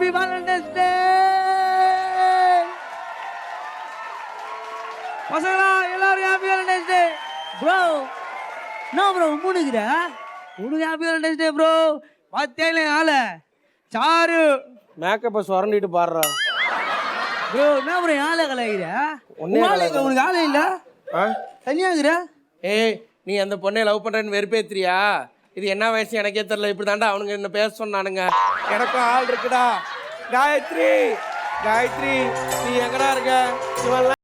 Happy Valentine's டே. பசங்களா எல்லாரும் happy Valentine's டே. Bro என்ன ப்ரோ உம்முனுக்குற? உனக்கு ஹாப்பி வேலண்டைன்ஸ் டே ப்ரோ. பார்த்தேன் ஆள சாரு மேக்கப்பை சுரண்டிட்டு பாடுறா. ப்ரோ என்ன ப்ரோ ஆளை கலாய்கிற? உனக்கு ஆளே இல்ல தனியாகிற? ஏய் நீ அந்த பொண்ணை லவ் பண்றேன்னு வெறுப்பேத்திரியா? இது என்ன வயசு எனக்கே தெரியல. இப்படி தாண்டா அவனுங்க என்ன பேச சொன்னானுங்க. எனக்கும் ஆள் இருக்குடா. காயத்ரி காயத்ரி நீ எங்கடா இருக்க? இவெல்லாம்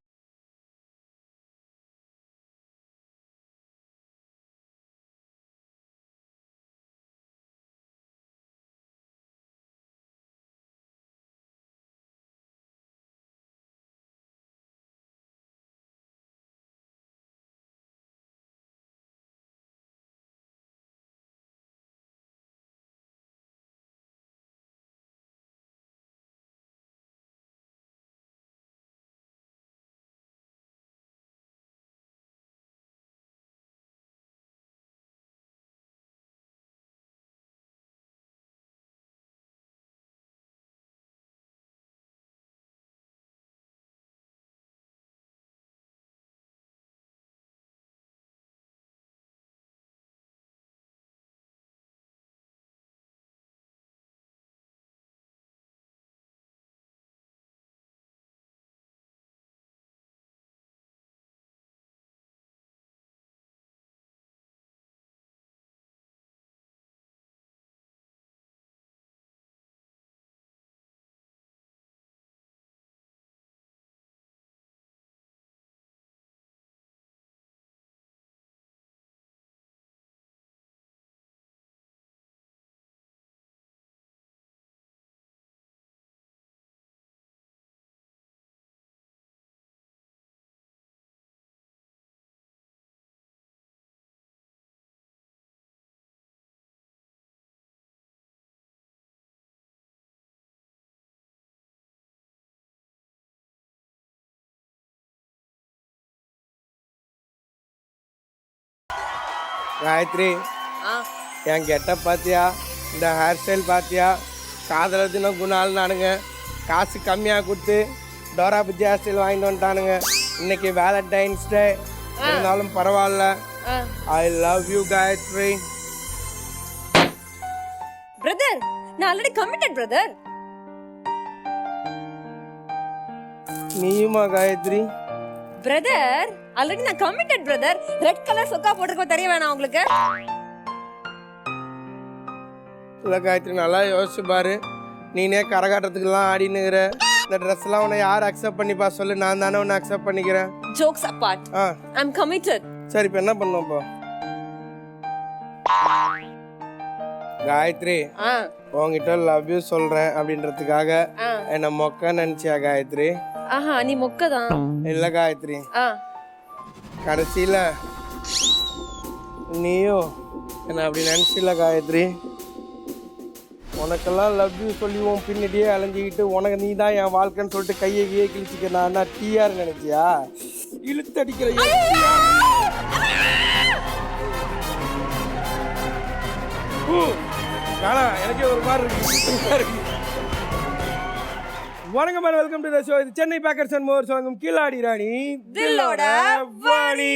காயத்ரி என் கெட்ட பாத்தியா? இந்த ஹேர் ஸ்டைல் பாத்தியா? காதல தினம் குணால் நானுங்க காசு கம்மியாக கொடுத்து டோரா புஜி ஹேர் ஸ்டைல் வாங்கிட்டு வந்துட்டானுங்க. இன்னைக்கு வேலண்டைன்ஸ் டே இருந்தாலும் பரவாயில்ல. I love you Gayathri. Brother நான் ஆல்ரெடி கமிட்டட் பிரதர். நீயுமா காயத்ரி? பிரதர் ஆல்ரெடி நான் கமிட்டட் பிரதர். ரெட் கலர் சொக்கா போட்டுருக்கோ தெரிய வேணாம் உங்களுக்கு? இல்லை காயத்ரி நல்லா யோசிச்சு பாரு. நீனே கரகாட்டத்துக்குலாம் ஆடினுங்கிற. இந்த ட்ரெஸ் எல்லாம் உன்னை யார் அக்செப்ட் பண்ணிப்பா சொல்லு? நான் தானே உன்னை அக்செப்ட் பண்ணிக்கிறேன். ஜோக்ஸ் அபார்ட், ஐ அம் கமிட்டட். சரி இப்போ என்ன பண்ணுவோம் இப்போ? காயத்ரி உங்ககிட்ட லவ் யூ சொல்றேன் அப்படின்றதுக்காக என்ன மொக்க நினைச்சியா காயத்ரி? ஆஹா நீ மொக்கதான். இல்ல காயத்ரி கடைசியில நீயும் என்ன அப்படி நினைச்சில காயத்ரி. உனக்கெல்லாம் லவ் யூ சொல்லி உன் பின்னாடியே அலைஞ்சிக்கிட்டு உனக்கு நீ தான் என் வாழ்க்கைன்னு சொல்லிட்டு கையை கிழிச்சிக்க நான் டிஆர் நினைச்சியா? இழுத்தடிக்கிற எனக்கே ஒரு மாதிரி இருக்கு. வணக்கம் madam, welcome to the show. இது சென்னை பேக்கர்ஸ் அண்ட் மோர்ஸ் வழங்கும் கில்லாடி ராணி தில்லோட Vani.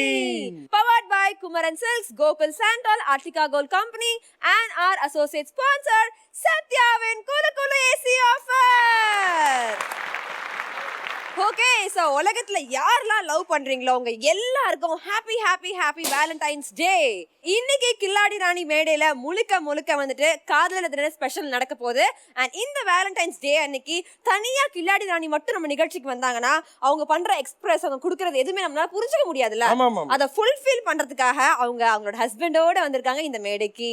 Powered by Kumaran Silks, Gokul Sandal, Artika Gold Company and our associate sponsor Satyavin Kulu Kulu AC offer. Okay, so உலகத்துல யாரெல்லாம் லவ் பண்றீங்களோ உங்க எல்லாருக்கும் ஹாப்பி ஹாப்பி ஹாப்பி வேலண்டைன்ஸ் டே. இன்னைக்கு கில்லாடி ராணி மேடையில முழுக்க வந்துட்டு காதலர் தின ஸ்பெஷல் நடக்க போகுது. அண்ட் இந்த வேலண்டைன்ஸ் டே அன்னைக்கு தனியா கில்லாடி ராணி மட்டும் நம்ம நிகழ்ச்சிக்கு வந்தாங்கன்னா அவங்க பண்ற எக்ஸ்பிரஸ், அவங்க கொடுக்கறது எதுவுமே நம்மளால புரிஞ்சுக்க முடியாதுல்ல. அதை ஃபுல்ஃபில் பண்றதுக்காக அவங்களோட ஹஸ்பண்டோட வந்திருக்காங்க இந்த மேடைக்கு.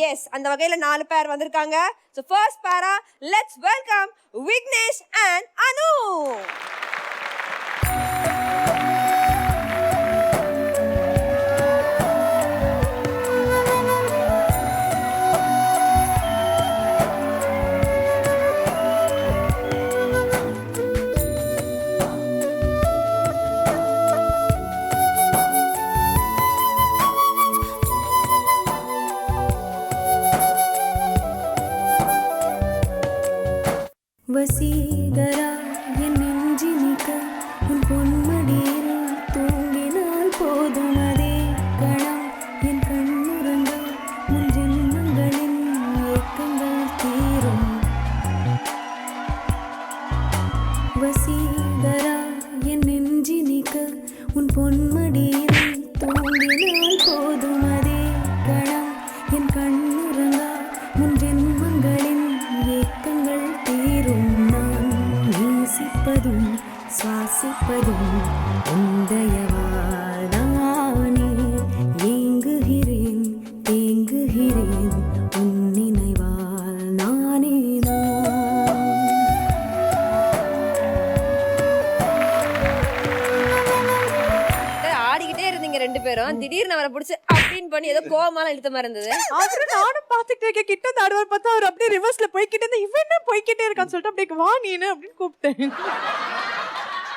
எஸ், அந்த வகையில 4 பேர் வந்திருக்காங்க. So first para, let's welcome Vignesh and Anu. Vaseegara என் நெஞ்சினிக்க உன் பொன்மடியில் தூங்கினால் போதும் அதே கணம் என் கண்ணுறங்க முன் ஜென்மங்களின் ஏக்கங்கள் தீரும் வசீகரா என் நெஞ்சினிக்க உன் பொன்மடியில் தூங்கினால் போதும் அதே கணம் என் கண்ணுறங்கா முன் ஜென்மங்களின் ஏக்கங்கள் தீரும் நான் நேசிப்பதும் சுவாசிப்பதும் உந்தயவால் நானே ஏங்குகிறேன் தேங்குகிறேன் உன் நினைவால் நானே நான் ஆடிக்கிட்டே இருந்தீங்க ரெண்டு பேரும் திடீர்னு அவரை பிடிச்சி அப்படின்னு பண்ணி ஏதோ கோவமாலாம் இழுத்த மாதிரி இருந்தது. அப்புறம் நானும் பாத்துக்கிட்டே இருக்கேன். கிட்ட வந்து அடுவார் பார்த்தா அவர் அப்படியே ரிவர்ஸ்ல போய்கிட்டே இருந்தா இவன் என்ன போய்கிட்டே இருக்கான்னு சொல்லிட்டு அப்படியே வா நீனு அப்படின்னு கூப்பிட்டேன்.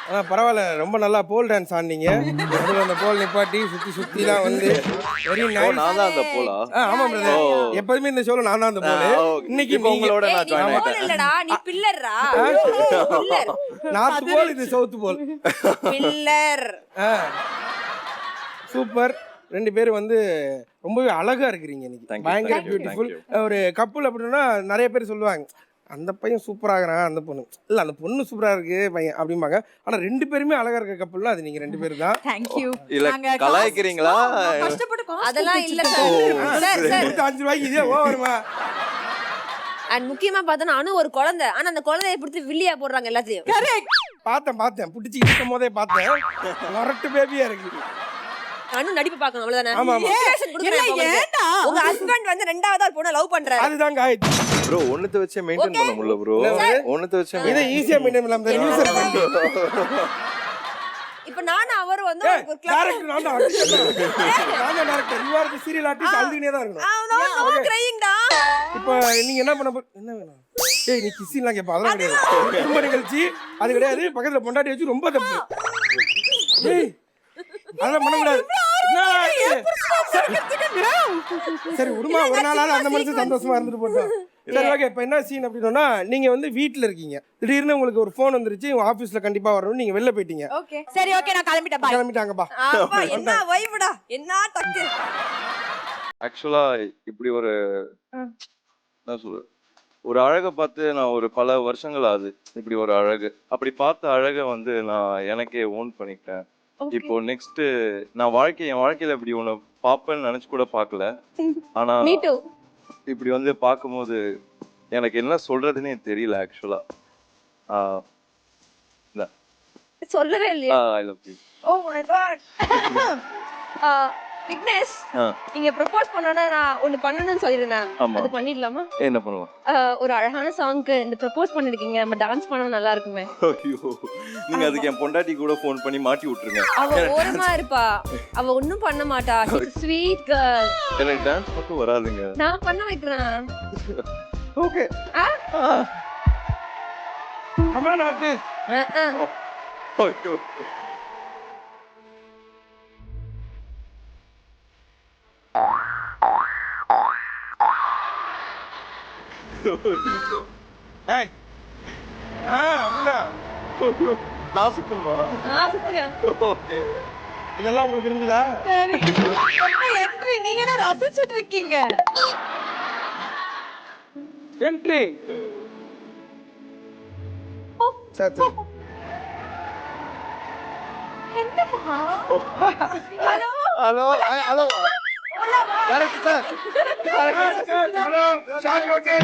ஆனால் பரவாயில்ல, ரொம்ப நல்லா போல் டான்ஸ் ஆடினீங்க. நடுவுல அந்த போல் நிப்பாட்டி சுற்றி சுற்றிலாம் வந்து வெரி நைஸ். நான் தான் அந்த போலா. ஆமாம் பிரதர், எப்போதுமே இந்த ஷோவில் நான் தான் அந்த போல். இன்னைக்கு இப்போ உங்களோட ஏய், நான் நீ ஜாயின் போல் ஆயிட்டேன். இல்லடா, நீ பில்லர்ரா. பில்லர் நார்த் போல், இது சவுத் போல். பில்லர். சூப்பர். ரெண்டு பேரும் வந்து ரொம்பவே அழகா இருக்கிறீங்க இன்னைக்கு. Thank you, பயங்கர thank you, beautiful. thank you. ஒரு கப்புள் அப்படின்னா நிறைய பேர் சொல்லுவாங்க, அந்த பையன் சூப்பராகிறான், அந்த பொண்ணு இல்லை அந்த பொண்ணு சூப்பரா இருக்கு பையன் அப்படிம்பாங்க. ஆனா ரெண்டு பேருமே அழகா இருக்க கப்புள்னா அது நீங்க ரெண்டு பேரும் தான். Thank you. இல்ல நாங்க கலாய்க்கிறீங்களா? கஷ்டப்பட்டு காசு அதெல்லாம் இல்ல கொடுத்து சார். Sir, sir. 5 ரூபாய்க்கு இதே ஓவருமா? அண்ட் முக்கியமா பார்த்தோன்னா அனு ஒரு குழந்தை. ஆனா அந்த குழந்தைய பிடிச்சி வில்லியா போடுறாங்க எல்லாத்தையும். பார்த்தேன் பிடிச்சி இருக்கும் போதே பார்த்தேன். மொரட்டு பேபியா இருக்கு. அனு நடிப்பு பார்க்கணும் அவ்வளவுதானே. ஆமா, ஆமா. Inspiration கொடுக்குறேன் இப்ப உங்களுக்கு. ஏன்டா? உங்க ஹஸ்பண்ட் வந்து ரெண்டாவது ஆள் பொண்ணை லவ் பண்றாரு. அதுதான் காயத்ரி. ப்ரோ ஒண்ணுத்த வச்சே மெயின்டைன் பண்ண முடியல ப்ரோ. ஒண்ணுத்த வச்சே இதை ஈஸியா மெயின்டைன் பண்ணலாம். இந்த யூசர் இப்ப நானும் அவர் வந்து ஒரு club- டைரக்டர் நான் தான் director. You are the serial artist. அழுதுனே தான் இருக்கணும். அவன் crying டா. இப்போ நீங்க என்ன பண்ண என்ன வேணும்? ஏய் நீ கிஸ்ஸிலாம் கேட்பா, அதெல்லாம் கிடையாது. ரொம்ப நிகழ்ச்சி அது கிடையாது. பக்கத்துல பொண்டாட்டி வச்சு ரொம்ப தப்பு. ஏய் அதெல்லாம் பண்ணக்கூடாது. சரி விடுமா, ஒரு நாளாவது அந்த மனுஷன் சந்தோஷமா இருந்துட்டு போட்டோம். சரி ஓகே. இப்போ என்ன சீன் அப்படின்னா, நீங்க வந்து வீட்டில் இருக்கீங்க, திடீர்னு உங்களுக்கு ஒரு ஃபோன் வந்துருச்சு, உங்க ஆஃபீஸில் கண்டிப்பா வரணும், நீங்க வெளில போயிட்டீங்க. Okay. சரி ஓகே நான் கிளம்பிட்டேன். Bye. கிளம்பிட்டாங்கப்பா. அப்பா என்ன வைப்டா, என்ன டக்கு. ஆக்சுவலா இப்படி ஒரு என்ன சொல்ற ஒரு அழகை பார்த்து நான் ஒரு பல வருஷங்கள் ஆகுது. இப்படி ஒரு அழகு, அப்படி பார்த்த அழகை வந்து நான் எனக்கே ஓன் பண்ணிக்கிட்டேன். இப்போ நெக்ஸ்ட் நான் என் வாழ்க்கையில இப்படி ஒண்ணு பாப்பேன்னு நினைச்சு கூட பார்க்கல. ஆனா இப்படி வந்து பார்க்கும்போது எனக்கு என்ன சொல்றதுன்னே தெரியல ஆக்சுவலா. சொல்லவே இல்லையா? I love you. Oh my god. Vignesh, நீங்க ப்ரோபோஸ் பண்ணனா நான் ஒன்னு பண்ணனும்னு சொல்லிருந்தேன். அது பண்ணிடலாமா? என்ன பண்ணலாம்? ஒரு அழகான சாங்க்கு இந்த ப்ரோபோஸ் பண்ணிருக்கீங்க, நம்ம டான்ஸ் பண்ணா நல்லா இருக்குமே. ஐயோ, நீங்க அதுக்கு என் பொண்டாட்டி கூட ஃபோன் பண்ணி மாட்டி விட்டுருங்க. அவ ஓரமா இருப்பா, அவ ஒண்ணும் பண்ண மாட்டா. Sweet girl. எனக்கு டான்ஸ் மட்டும் வராதுங்க. நான் பண்ண வைக்கிறேன். ஓகே. அம்மா நாட்டு. ஐயோ. ஏய் அண்ணா நான் சுத்தமா? ஓகே. இதெல்லாம் உங்களுக்கு இருந்துதா? என்ட்ரி நீங்க என்ன ரசிச்சிட்டு இருக்கீங்க? என்ட்ரி. சரி என்னப்பா? Hello hello director sir. Hello shot okay.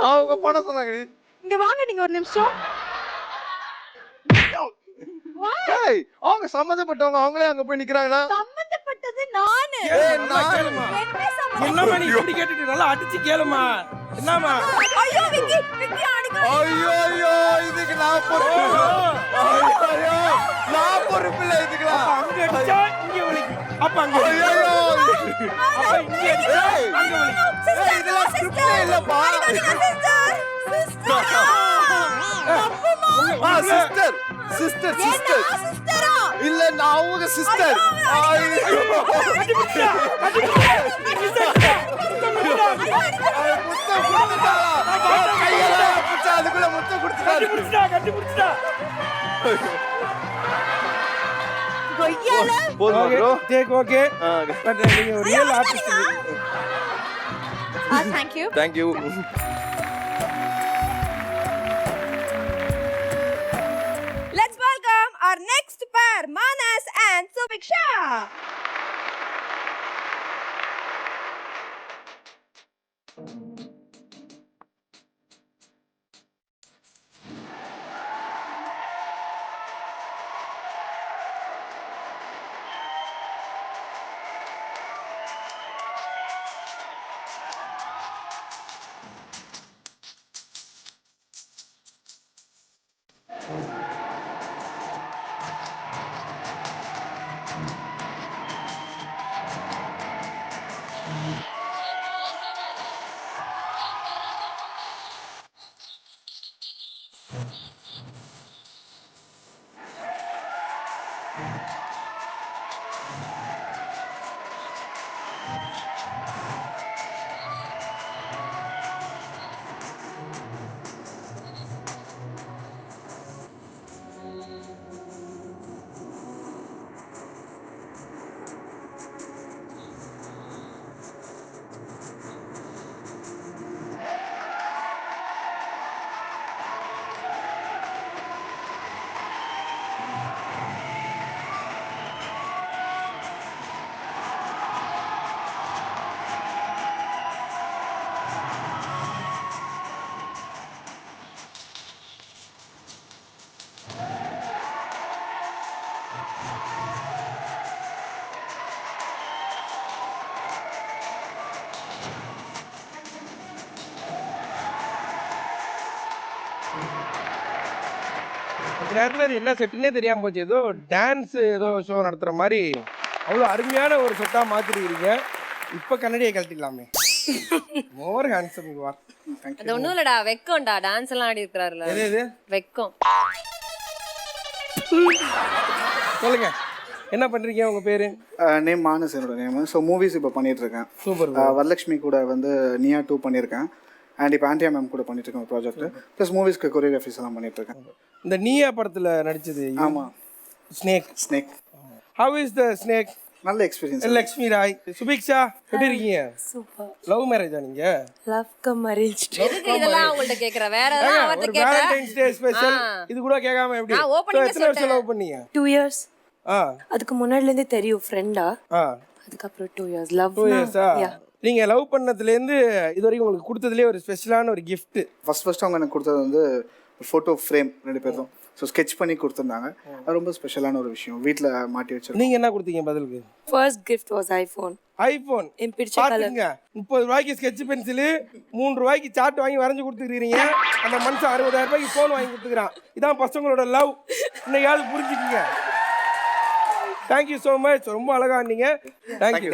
அவங்க பண்ண சொன்னாங்க. இங்க வாங்க நீங்க ஒரு நிமிஷம். ஏய் அவங்க சம்மந்தப்பட்டவங்க அவங்களே அங்க போய் நிக்கறாங்களா? சம்பந்தப்பட்டது நானு. ஏய் நான் கேளுமா. என்னமா நீ இப்படி கேட்டுட்டு நல்லா அடிச்சு கேளுமா. என்னமா? ஐயோ விக்கி, விக்கி அடிக்க. ஐயோ ஐயோ இதுக்கு நான் பொறுப்பு. ஐயோ நான் பொறுப்பு இல்ல இதுக்குலாம். அங்க அடிச்சா இங்க வலிக்கும். அப்ப அங்க ஐயோ அப்ப இங்க அடிச்சா அங்க வலிக்கும். ஏய் இதெல்லாம் ஸ்கிரிப்டே இல்லப்பா. சிஸ்டர் சிஸ்டர் சிஸ்டர் இல்ல நான் அவங்க சிஸ்டர். ஐயோ அதுக்குள்ள முத்தம் கொடுத்துட்டா கட்டி முடிச்சுடா கொய்யால போதுமா ப்ரோ டேக் ஓகே பட் நீங்க ஒரு real artist thank you thank you Let's welcome our next pair, Manas and Subiksha. நேரத்தில் என்ன செட்டுன்னே தெரியாம போச்சு. ஏதோ டான்ஸ் ஏதோ ஷோ நடத்துற மாதிரி அவ்வளோ அருமையான ஒரு செட்டா மாத்திருக்கீங்க. இப்ப கண்ணடியை கழட்டிடலாமே. மோர் ஹேண்ட்ஸம் யூ ஆர். அது ஒண்ணும் இல்லடா, வெக்கம்டா. டான்ஸ் எல்லாம் ஆடி இருக்காருல்ல, எது வெக்கம். சொல்லுங்க, என்ன பண்றீங்க? உங்க பேரு? நேம் மானஸ், என்னோட நேம். ஸோ மூவிஸ் இப்போ பண்ணிட்டு இருக்கேன். சூப்பர். வரலட்சுமி கூட வந்து நியா 2 பண்ணியிருக்கேன். அண்ட் இப்போ ஆண்டியா மேம் கூட பண்ணிட்டு இருக்கேன் ப்ராஜெக்ட். ப்ளஸ் மூவிஸ்க்கு கொரியோகிராஃபிஸ் எல்லாம் பண்ணிட்டு இருக்கேன். இந்த நீயா படத்துல நடிச்சது? ஆமாம். Snake. How is the snake? நல்ல எக்ஸ்பீரியன்ஸ். லக்ஷ்மி ராய். சுபிக்ஷா எப்படி இருக்கீங்க? சூப்பர். லவ் மேரேஜா நீங்க? Love cum arrange. எதுக்கு இதெல்லாம் உங்கள்ட்ட கேக்குற? வேற ஏதாவது அவர்ட்ட கேக்குற? வேலண்டைன்ஸ் டே ஸ்பெஷல் இது கூட கேட்காம எப்படி? நான் ஓபனிங் எத்தனை வருஷம் லவ் பண்ணீங்க? 2 years. அதுக்கு முன்னாடில இருந்தே தெரியும் ஃப்ரெண்டா. ஆ அதுக்கப்புறம் 2 years லவ். 2 இயர்ஸா? நீங்க லவ் பண்ணதுல இருந்து இது வரைக்கும் உங்களுக்கு கொடுத்ததுலயே ஒரு ஸ்பெஷலான ஒரு gift? ஃபர்ஸ்ட் அவங்க எனக்கு கொடுத்தது வந்து ஃபோட்டோ ஃப்ரேம் 2 பேரும். ஸோ ஸ்கெட்ச் பண்ணி கொடுத்துருந்தாங்க. அது ரொம்ப ஸ்பெஷலான ஒரு விஷயம். வீட்டில் மாட்டி வச்சிருக்கோம். நீங்க என்ன கொடுத்தீங்க பதிலுக்கு? First gift was iPhone. IPhone. என் பிடிச்ச கலர். 30 ரூபாய்க்கு ஸ்கெட்ச் பென்சில், 3 ரூபாய்க்கு சார்ட் வாங்கி வரைஞ்சு கொடுத்துருக்கீங்க. அந்த மனுஷன் 60,000 ரூபாய்க்கு போன் வாங்கி கொடுத்துக்கிறான். இதான் பசங்களோட லவ். இன்னைக்கு புரிஞ்சுக்கீங்க. Thank you so much. ரொம்ப அழகா இருந்தீங்க. Thank you.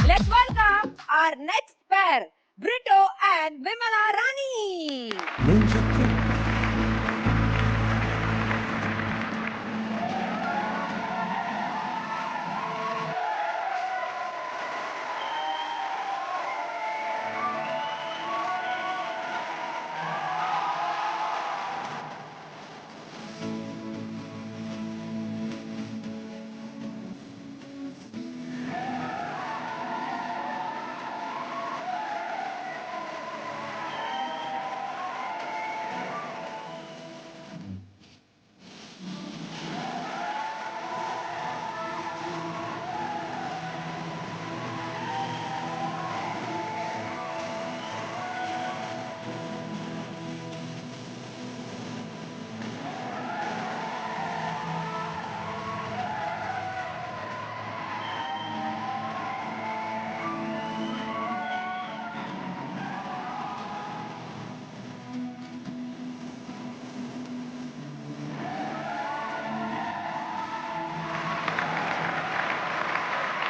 Let's welcome our next pair, Brito and Vimala Rani.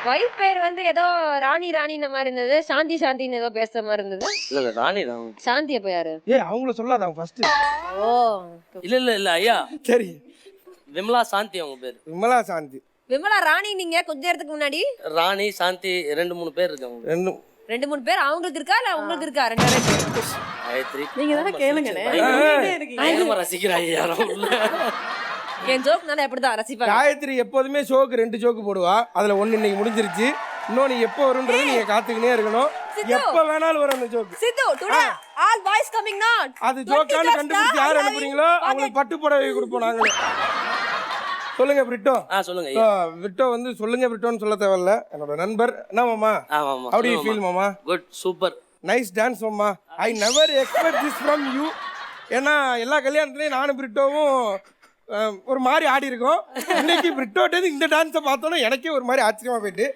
Wife பேர் வந்து ஏதோ ராணி ராணின மாதிரி இருந்தது. சாந்தின்னு ஏதோ பேசுற மாதிரி இருந்தது. இல்ல ராணி தான். சாந்தி அப்ப யாரு? அவங்கள சொல்லாத ஃபர்ஸ்ட். ஓ இல்ல ஐயா, சரி. விமலா சாந்தி அவங்க பேரு. விமலா சாந்தி. விமலா ராணி நீங்க கொஞ்ச நேரத்துக்கு முன்னாடி ராணி சாந்தி 2-3 பேர் இருக்காங்க. ரெண்டும் 2-3 பேர் அவங்களுக்கு இருக்கா இல்ல உங்களுக்கு இருக்கா 2 பேர்? காயத்ரி நீங்க தானே கேளுங்கண்ணே. பயங்கரமா ரசிக்கிறாங்க யாரும் இல்ல. என் ஜோக்னால எப்படிதான் ரசிப்பாங்க. காயத்ரி எப்போதுமே ஷோக்கு 2 ஜோக்கு போடுவா. அதுல ஒண்ணு இன்னைக்கு முடிஞ்சிருச்சு. இன்னொன்னு எப்போ வரும்ன்றது நீங்க காத்துக்கினே இருக்கணும். எப்ப வேணாலும் வரும் அந்த joke. Sidhu today all boys coming not. அது ஜோக்கான்னு கண்டுபிடிச்சு யார் அனுப்புறீங்களோ அவங்களுக்கு பட்டு புடவை கொடுப்போம் நாங்களே. சொல்லுங்க பிரிட்டோ. சொல்லுங்க. விட்டோ வந்து சொல்லுங்க பிரிட்டோன்னு சொல்ல தேவையில்ல. என்னோட நண்பர். என்ன மாமா? ஆமாமா. How do you feel மாமா? Good super. நைஸ் டான்ஸ் மாமா. I never expect this from you. ஏன்னா எல்லா கல்யாணத்துலயும் நானும் பிரிட்டோவும் ஒரு மாதிரி ஆடி இருக்கோம். இன்னைக்கு பிரிட்டோட்டது இந்த டான்ஸை பார்த்தோன்னா எனக்கே ஒரு மாதிரி ஆச்சரியமா போயிட்டு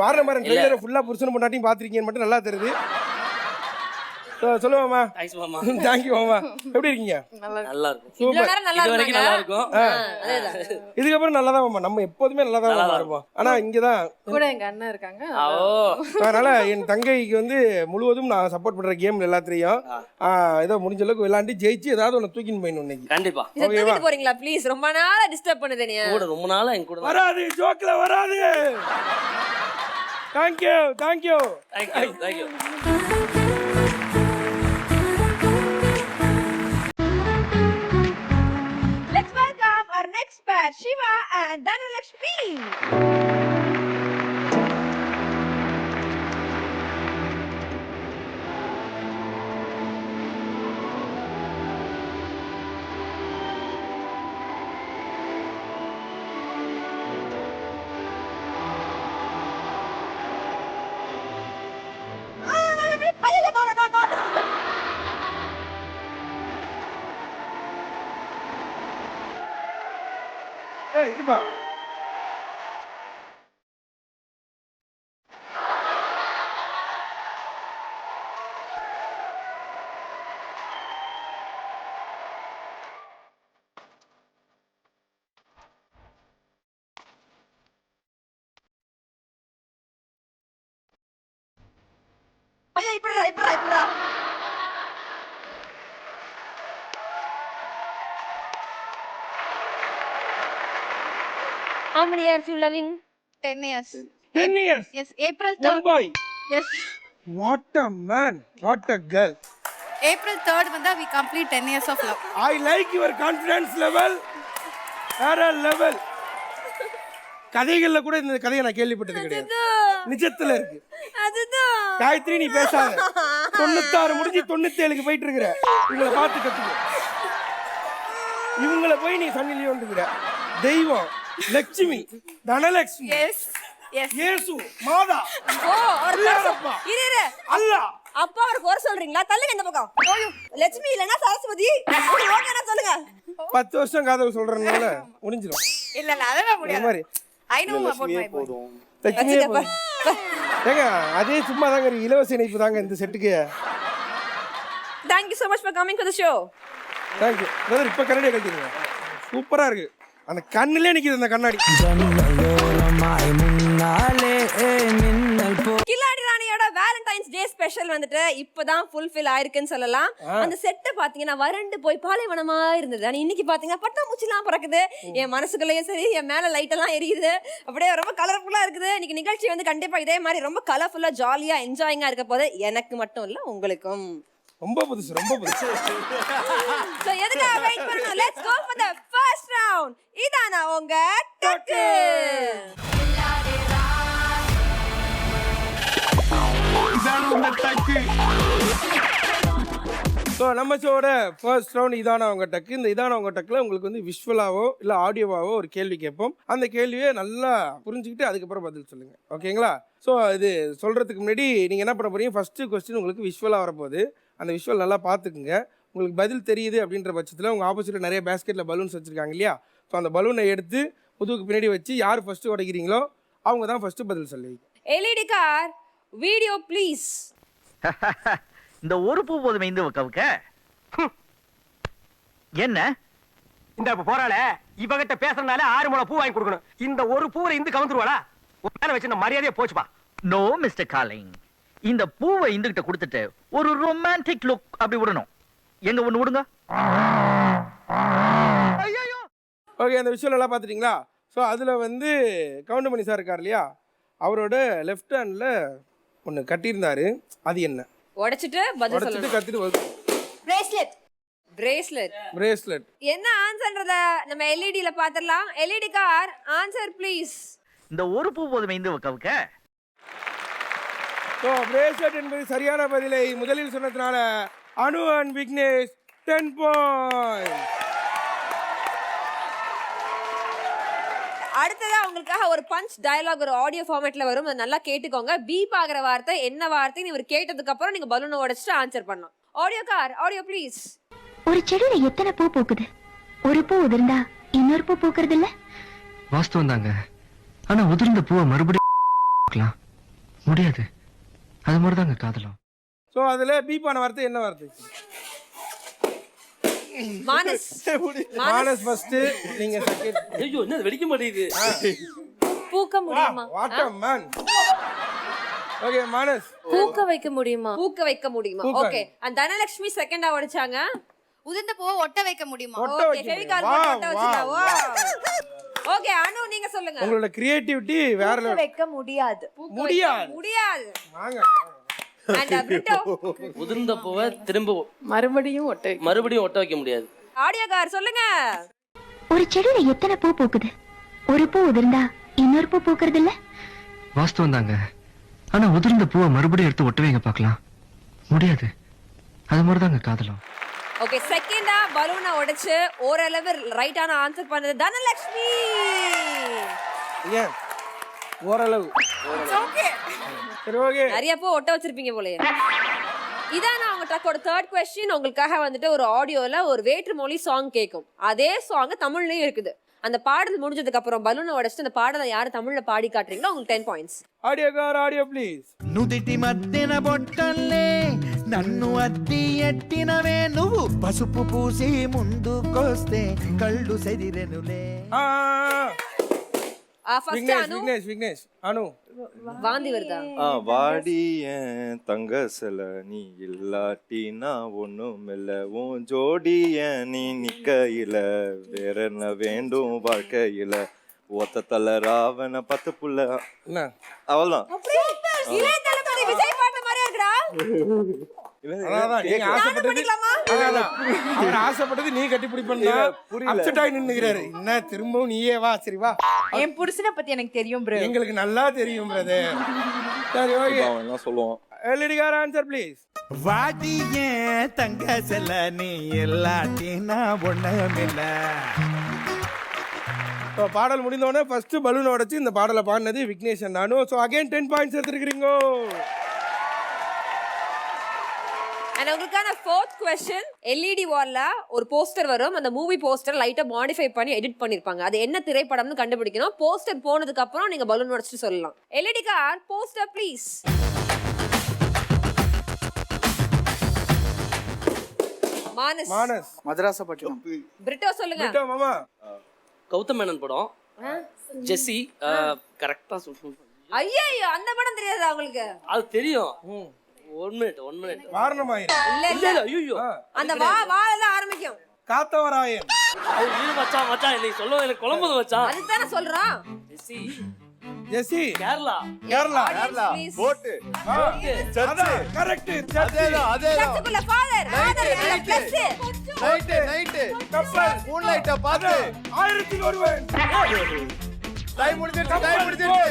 வாரண மாதிரி ட்ரெயிலரை ஃபுல்லாக புருஷன் பொண்டாட்டியும் பார்த்துருக்கீங்கன்னு மட்டும் நல்லா தெரியுது. சொல்லுவாமா? தேங்க்ஸ் மாமா. தேங்க்யூ மாமா. எப்படி இருக்கீங்க? நல்லா இருக்கும். இவ்வளவு நேரம் நல்லா இது வரைக்கும் நல்லா இருக்கும். இதுக்கப்புறம் நல்லா தான் மாமா. நம்ம எப்போதுமே நல்லா தான் இருப்போம். ஆனா இங்கதான் கூட எங்க அண்ணன் இருக்காங்க. அதனால என் தங்கைக்கு வந்து முழுவதும் நான் சப்போர்ட் பண்ற கேம் எல்லாத்தையும் ஏதோ முடிஞ்ச அளவுக்கு விளையாண்டு ஜெயிச்சு ஏதாவது ஒன்று தூக்கின்னு போயிடணும் இன்னைக்கு. கண்டிப்பா. இத தூக்கிட்டு போறீங்களா ப்ளீஸ்? ரொம்ப நாளா டிஸ்டர்ப் பண்ணுது நீ. கூட ரொம்ப நாளா என் கூட வராது ஜோக்ல வராது. Thank you thank you thank you thank you. Let's welcome our next pair, Shiva and Dhanalakshmi. இருப்பா. How many years you loving? 10 years. 10 years. Yes, April One 3rd. boy. Yes. What a man. What a girl. April 3rd வந்தா we complete 10 years of love. I like your confidence level. வேற level. கதைகள்ல கூட இந்த கதையை நான் கேள்விப்பட்டது கிடையாது. நிஜத்துல இருக்கு. அதுதான். காயத்ரி நீ பேசாத. 96 முடிஞ்சு 97க்கு போயிட்டு இருக்கிற. இவங்கள பார்த்து கத்துக்கோ. இவங்கள போய் நீ சன்னி லியோன்னுங்கற. தெய்வம், லட்சுமி, தனலட்சுமி. Yes. Yes. இயேசு, மாதா. ஓ ஒரு அல்லாஹ்ப்பா. இரு. அல்லாஹ். அப்பா அவருக்கு ஒரு சொல்றீங்களா? தள்ளுங்க இந்த பக்கம். லட்சுமி இல்லனா சரஸ்வதி. ஓகேனா சொல்லுங்க. 10 வருஷம் காதல் சொல்றதுனால முடிஞ்சிரும். இல்ல அதெல்லாம் இந்த முடியாது. மாதிரி I know about my boy. லட்சுமியே போதும். ஏங்க அதே சும்மா தாங்க இலவச இணைப்பு தாங்க இந்த செட்டுக்கு. Thank you so much for coming to the show. Thank you brother. இப்போ கண்ணாடி கட்டிடுங்க. சூப்பரா இருக்கு. அந்த கண்ணிலே நிக்குது அந்த கண்ணாடி. கில்லாடி ராணியோட வேலண்டைன்ஸ் டே ஸ்பெஷல் வந்துட்டு இப்பதான் ஃபுல்ஃபில் ஆயிருக்குன்னு சொல்லலாம். அந்த செட்டை பாத்தீங்கன்னா வறண்டு போய் பாலைவனமா இருந்தது. ஆனா இன்னைக்கு பாத்தீங்கன்னா பட்டாம்பூச்சிலாம் பறக்குது. என் மனசுக்குள்ளேயும் சரி, என் மேல லைட் எல்லாம் எரியுது. அப்படியே ரொம்ப கலர்ஃபுல்லா இருக்குது. இன்னைக்கு நிகழ்ச்சி வந்து கண்டிப்பா இதே மாதிரி ரொம்ப கலர்ஃபுல்லா ஜாலியா என்ஜாயிங்கா இருக்க போது எனக்கு மட்டும் இல்ல உங்களுக்கும். ரொம்ப புதுசு ரொம்ப புதுசு. சோ எதுக்காக வெயிட் பண்ணனும்? Let's go for the first round. இதானா உங்க டக்கு. ஸோ நம்ம ஷோட ஃபர்ஸ்ட் ரவுண்ட் இதான அவங்க டக்கு. இந்த இதான அவங்க டக்கில் உங்களுக்கு வந்து விஷுவலாவோ இல்லை ஆடியோவாவோ ஒரு கேள்வி கேட்போம். அந்த கேள்வியை நல்லா புரிஞ்சுக்கிட்டு அதுக்கப்புறம் பதில் சொல்லுங்கள். ஓகேங்களா? ஸோ இது சொல்கிறதுக்கு முன்னாடி நீங்கள் என்ன பண்ண போறீங்க, ஃபஸ்ட்டு கொஸ்டின் உங்களுக்கு விஷுவலாக வரப்போகுது. அந்த விஷுவல் நல்லா பார்த்துக்குங்க. உங்களுக்கு பதில் தெரியுது அப்படின்ற பட்சத்தில் உங்கள் ஆப்போசிட்டில் நிறைய பேஸ்கெட்டில் பலூன்ஸ் வச்சுருக்காங்க இல்லையா? ஸோ அந்த பலூனை எடுத்து முதுகுக்கு பின்னாடி வச்சு யார் ஃபஸ்ட்டு உடைக்கிறீங்களோ அவங்க தான் ஃபஸ்ட்டு பதில் சொல்லுவீங்க. LED car video please. இந்த ஒரு பூ போதுமே இந்த கவுக்க என்ன இந்த போறாள இவகிட்ட பேசுறதுனால 6 முளை பூ வாங்கி கொடுக்கணும். இந்த ஒரு பூவை இந்து கவுந்துருவாளா? மேல வச்சு இந்த மரியாதையே போச்சுப்பா. நோ மிஸ்டர் காலிங், இந்த பூவை இந்துகிட்ட கொடுத்துட்டு ஒரு ரொமான்டிக் லுக் அப்படி விடணும். எங்க ஒண்ணு விடுங்க. ஓகே, அந்த விஷயம் நல்லா பார்த்துட்டீங்களா? ஸோ அதில் வந்து கவுண்டமணி சார் இருக்கார் இல்லையா, அவரோட லெஃப்ட் ஹேண்டில் ஒன்று கட்டியிருந்தாரு. அது என்ன? உடைச்சிட்டு பதில் உடச்சிட்டு சொல்லணும். கத்திட்டு பிரேஸ்லெட். பிரேஸ்லெட். பிரேஸ்லெட். என்ன ஆன்சர்ன்றத நம்ம எல்இடில பாத்துறலாம். LED car answer please. இந்த ஒரு பூ போதுமே இந்த கவுக்க. ஸோ பிரேஸ்லெட் என்பது சரியான பதிலை முதலில் சொன்னதுனால அனு அண்ட் விக்னேஷ் 10 பாயிண்ட். அடுத்ததா உங்களுக்காக ஒரு பஞ்ச் டயலாக் ஒரு ஆடியோ ஃபார்மேட்ல வரும். அதை நல்லா கேட்டுக்கோங்க. பீப் ஆகிற வார்த்தை என்ன வார்த்தைன்னு இவர் கேட்டதுக்கு அப்புறம் நீங்க பலூனை உடைச்சிட்டு ஆன்சர் பண்ணலாம். Audio car audio please. ஒரு செடியில எத்தனை பூ பூக்குது? ஒரு பூ உதிர்ந்தா இன்னொரு பூ பூக்குறது இல்ல? வாஸ்தவம் தாங்க. ஆனா உதிர்ந்த பூவை மறுபடியும் முடியாது. அது மாதிரி தாங்க காதலும். ஸோ அதில் பீப்பான வார்த்தை என்ன வார்த்தை? மானஸ். மானஸ் ஃபர்ஸ்ட், நீங்க செகண்ட். ஐயோ என்ன வெடிக்க மாட்டேங்குது. பூக்க முடியுமா? What a man. Okay Manas. பூக்க வைக்க முடியுமா? பூக்க வைக்க முடியுமா? ஓகே. அந்த தனலட்சுமி செகண்டா உடைச்சாங்க. உதிர்ந்த பூவை ஒட்ட வைக்க முடியுமா? ஒட்ட ஓகே வைக்க ஃபெவிகால் முடியுமா? போட்டு ஒட்ட வச்சிடலாம். வா. ஓகே அனு நீங்க சொல்லுங்க. உங்களோட கிரியேட்டிவிட்டி வேற level. வைக்க முடியாது. பூக்க முடியாது. வைக்க முடியாது. வாங்க. அண்ட் பிரிட்டோ. உதிர்ந்த பூவை திரும்ப மறுபடியும் ஒட்ட வைக்க முடியாது. ஆடியோ கார் சொல்லுங்க. ஒரு செடியில எத்தனை பூ பூக்குது? ஒரு பூ உதிர்ந்தா இன்னொரு பூ பூக்குறது இல்ல? வாஸ்தவம் தாங்க. ஆனா உதிர்ந்த பூவை மறுபடியும் எடுத்து ஒட்ட வைங்க பார்க்கலாம். முடியாது. அது மாதிரி தாங்க காதலும். ஓகே செகண்டா பலூனை உடைச்சு ஓரளவு ரைட்டான ஆன்சர் பண்ணது தனலட்சுமி. ஏன் ஓரளவு? ஓகே. சரி ஓகே. நிறைய பூ ஒட்ட வச்சிருப்பீங்க போலயே. இதான் அவங்க டக்கோட தேர்ட் கொஸ்டின். உங்களுக்காக வந்துட்டு ஒரு ஆடியோல ஒரு வேற்று மொழி சாங் கேட்கும். அதே சாங் தமிழ்லயும் இருக்குது. அந்த பாடல் முடிஞ்சதுக்கு அப்புறம் பலூனை உடைச்சிட்டு அந்த பாடலை யாரு தமிழ்ல பாடி காட்டுறீங்களோ உங்களுக்கு 10 பாயிண்ட்ஸ். ఆడియో గారు ఆడియో ప్లీజ్. నుదిటి మధ్యన బొట్టల్లే నన్ను అద్ది ఎట్టినవే నువ్వు పసుపు పూసి ముందుకొస్తే కళ్ళు సెదిరెనులే. ஃபர்ஸ்ட் விக்னேஷ் அனு. விக்னேஷ் விக்னேஷ் அனு. வாந்தி வருதா? வாடி என் தங்க சில நீ இல்லாட்டி நான் ஒண்ணும் இல்ல உன் ஜோடி நீ நிக்கையில வேற என்ன வேண்டும் வாழ்க்கையில ஒத்த தல ராவண 10 புள்ள. என்ன அவள்தான். இளைய தளபதி விஜய் பாட்டு மாதிரியே இருக்குடா. அதான் நீங்க ஆசைப்பட்டது. அதான் அவர் ஆசைப்பட்டது நீ கட்டி பிடிப்பா. அப்செட் ஆகி நின்னுக்கிறாரு. என்ன திரும்பவும் நீயே வா. சரி வா. என் புருஷனை பத்தி எனக்கு தெரியும் ப்ரோ. எங்களுக்கு நல்லா தெரியும் பிரதர். சரி ஓகே. என்ன சொல்லுவோம்? LED car answer please. வாடி ஏன் தங்க செல்ல நீ இல்லாட்டி நான் ஒண்ணுமில்ல. ஸோ பாடல் முடிந்தோடனே ஃபர்ஸ்ட் பலூன் உடைச்சு இந்த பாடலை பாடினது Vignesh and Anu. So again 10 points எடுத்துருக்கிறீங்க. அண்ட் உங்களுக்கான ஃபோர்த் கொஸ்டின். எல்இடி வால்ல ஒரு போஸ்டர் வரும். அந்த மூவி போஸ்டர் லைட்டா மாடிஃபை பண்ணி எடிட் பண்ணிருப்பாங்க. அது என்ன திரைப்படம்னு கண்டுபிடிக்கணும். போஸ்டர் போனதுக்கு அப்புறம் நீங்க பலூன் உடைச்சிட்டு சொல்லலாம். LED car poster please. Manas. Manas. Madrasapattinam. Brito சொல்லுங்க. விட்டோ மாமா. கௌதம் மேனன் படம். ஜெஸ்ஸி கரெக்டா சொல்லுங்க. ஐயோ அந்த படம் தெரியாதா உங்களுக்கு? அது தெரியும். 1 மினிட். வாரணமாயிரம். இல்ல இல்ல இல்ல ஐயோ. அந்த வால ஆரம்பிக்கும். காத்தவராயன். இது மச்சான் நீ சொல்ல எனக்கு குழம்புது மச்சான். அதுதானே சொல்றான். ஜெஸ்ஸி ஜெசி. கேரளா. ப்ளீஸ். போட்டு அதான் கரெக்ட். அதேதான் சத்துக்குள்ள ஃபாதர் பிளஸ் நைட்டு கப்பல் மூன்லைட்ட பார்த்து 1000 ஒருவன். டைம் முடிஞ்சிருச்சு.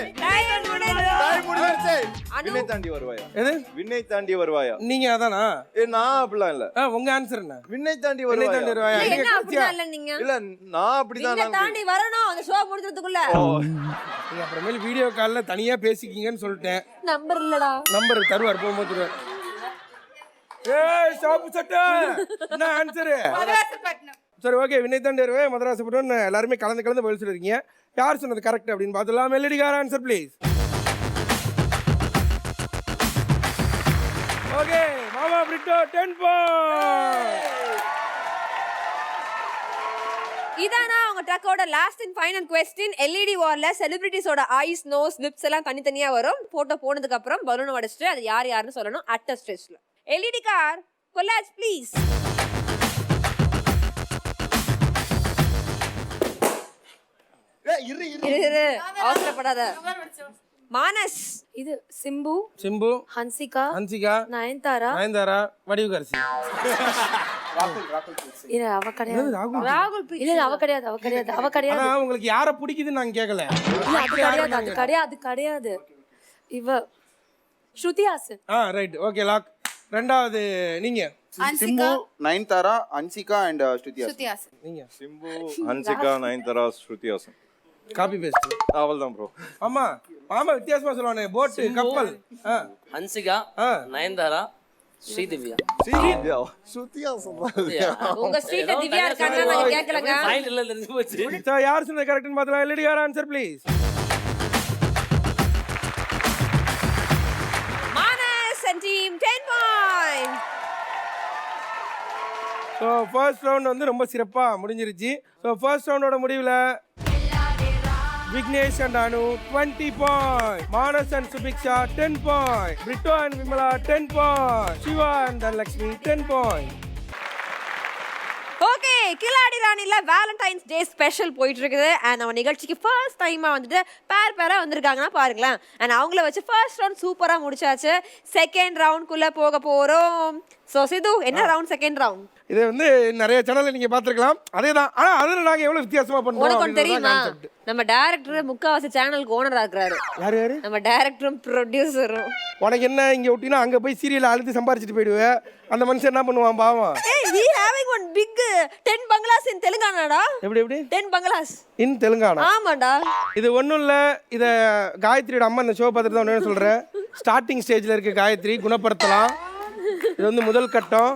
விண்ணை தாண்டி வருவாயா? எது? விண்ணை தாண்டி வருவாயா? நீங்க அதானா? நான் அப்படிலாம் இல்ல. உங்க ஆன்சர் என்ன? விண்ணை தாண்டி விண்ணை தாண்டி வருவாயா? வருவாயா? என்ன நீங்க அப்படினா இல்ல நீங்க? இல்ல நான் அப்படிதான். நீங்க தாண்டி வரணும் அந்த ஷோ முடிஞ்சதுக்குள்ள. நீங்க அப்புறமேல் வீடியோ கால்ல தனியா பேசிக்கிங்கன்னு சொல்லிட்டேன். நம்பர் இல்லடா. நம்பர் தருவார் போகும்போது தருவார். ஏய் ஷாப் சட்டை. என்ன ஆன்சர்? மதராசப்பட்டினம். சரி ஓகே. விண்ணை தாண்டி வருவே மதராசப்பட்டினம். எல்லாருமே கலந்து பதில் சொல்லிருக்கீங்க. யார் சொன்னது கரெக்ட் அப்படின்னு பார்த்துலாம். LED car answer please. Okay மாமா பிரிட்டோ 10 பாயிண்ட்ஸ். இதானா உங்க ட்ரக்கோட last and final question. LED வால்ல செலிபிரிட்டிஸோட ஐஸ் நோஸ் லிப்ஸ் எல்லாம் தனித்தனியா வரும். போட்டோ போனதுக்கு அப்புறம் பலூன் உடைச்சிட்டு அது யாருன்னு சொல்லணும் அட் ஸ்டேஜ்ல. LED car collage please. இரு அவசரப்படாத. மானஸ். இது சிம்பு, சிம்பு, ஹன்சிகா, ஹன்சிகா, நயன்தாரா. வடிவுகரசி. இல்ல அவ கிடையாது. ராகுல். இல்ல அவ கிடையாது, அவ கிடையாது, அவ கிடையாது. ஆனா உங்களுக்கு யாரை பிடிக்குதுன்னு நான் கேட்கல. இல்ல அது கிடையாது, அது கிடையாது, அது கிடையாது. இவ Shruti Haasan. Right, okay, lock. ரெண்டாவது நீங்க. சிம்பு, நயன்தாரா, ஹன்சிகா அண்ட் ஸ்ருதி ஹாசன். நீங்க. சிம்பு, ஹன்சிகா, நயன்தாரா, ஸ்ருதி ஹாசன். Copy paste. அவள்தான் ப்ரோ. ஆமா ஆமா, வித்தியாசமா சொல்லுவானே. போட், கப்பல். ஹன்சிகா, நயன்தாரா, ஸ்ரீதிவ்யா. உங்க ஸ்ட்ரீட்ல திவ்யா இருக்காங்க, நாங்க கேட்கலங்க. ஃபைனல்ல தெரிஞ்சு போச்சு. So யார் சொன்ன கரெக்ட்னு பார்த்தலாம். Let your answer please. Manas and team 10 points. So first round வந்து ரொம்ப சிறப்பா முடிஞ்சிருச்சு. ஸோ ஃபர்ஸ்ட் ரவுண்டோட முடிவில் Vignesh and Anu 20 points, Manas and Subiksha 10 points, Brito and Vimala 10 points, Shiva and Dhanlakshmi 10 points. Okay, கில்லாடி ராணில வேலண்டைன்ஸ் டே ஸ்பெஷல் போயிட்டு இருக்குது. அண்ட் நம்ம நிகழ்ச்சிக்கு ஃபர்ஸ்ட் டைமா வந்துட்டு பேரா வந்திருக்காங்கன்னா பாருங்களேன். அண்ட் அவங்கள வச்சு ஃபர்ஸ்ட் ரவுண்ட் சூப்பரா முடிச்சாச்சு. செகண்ட் ரவுண்ட்குள்ள போக போறோம். சோ சிது, என்ன ரவுண்ட்? செகண்ட் ரவுண்ட் இது வந்து நிறைய சேனல்ல நீங்க பாத்துக்கலாம். அதேதான். ஆனா அதுல நாங்க எவ்வளவு வித்தியாசமா பண்றோம். உனக்கு தெரியுமா, நம்ம டைரக்டர் முக்காவாசி சேனலுக்கு ஓனரா இருக்காரு. யாரு? நம்ம டைரக்டரும் ப்ரொடியூசரும். உனக்கு என்ன, இங்க விட்டீங்கன்னா அங்க போய் சீரியல் அழுத்தி சம்பாரிச்சிட்டு போயிடுவேன். அந்த மனுஷன் என்ன பண்ணுவான் பாவம். we having one big 10 bungalows in தெலுங்கானாடா. எப்படி 10 bungalows இன் தெலுங்கானா? ஆமாடா. இது ஒண்ணும் இல்ல. இத காயத்ரியோட அம்மா இந்த ஷோ பார்த்துட்டு தான் ஒண்ணு சொல்றேன். ஸ்டார்டிங் ஸ்டேஜ்ல இருக்க காயத்ரி குணப்படுத்தலாம். இது வந்து முதல் கட்டம்.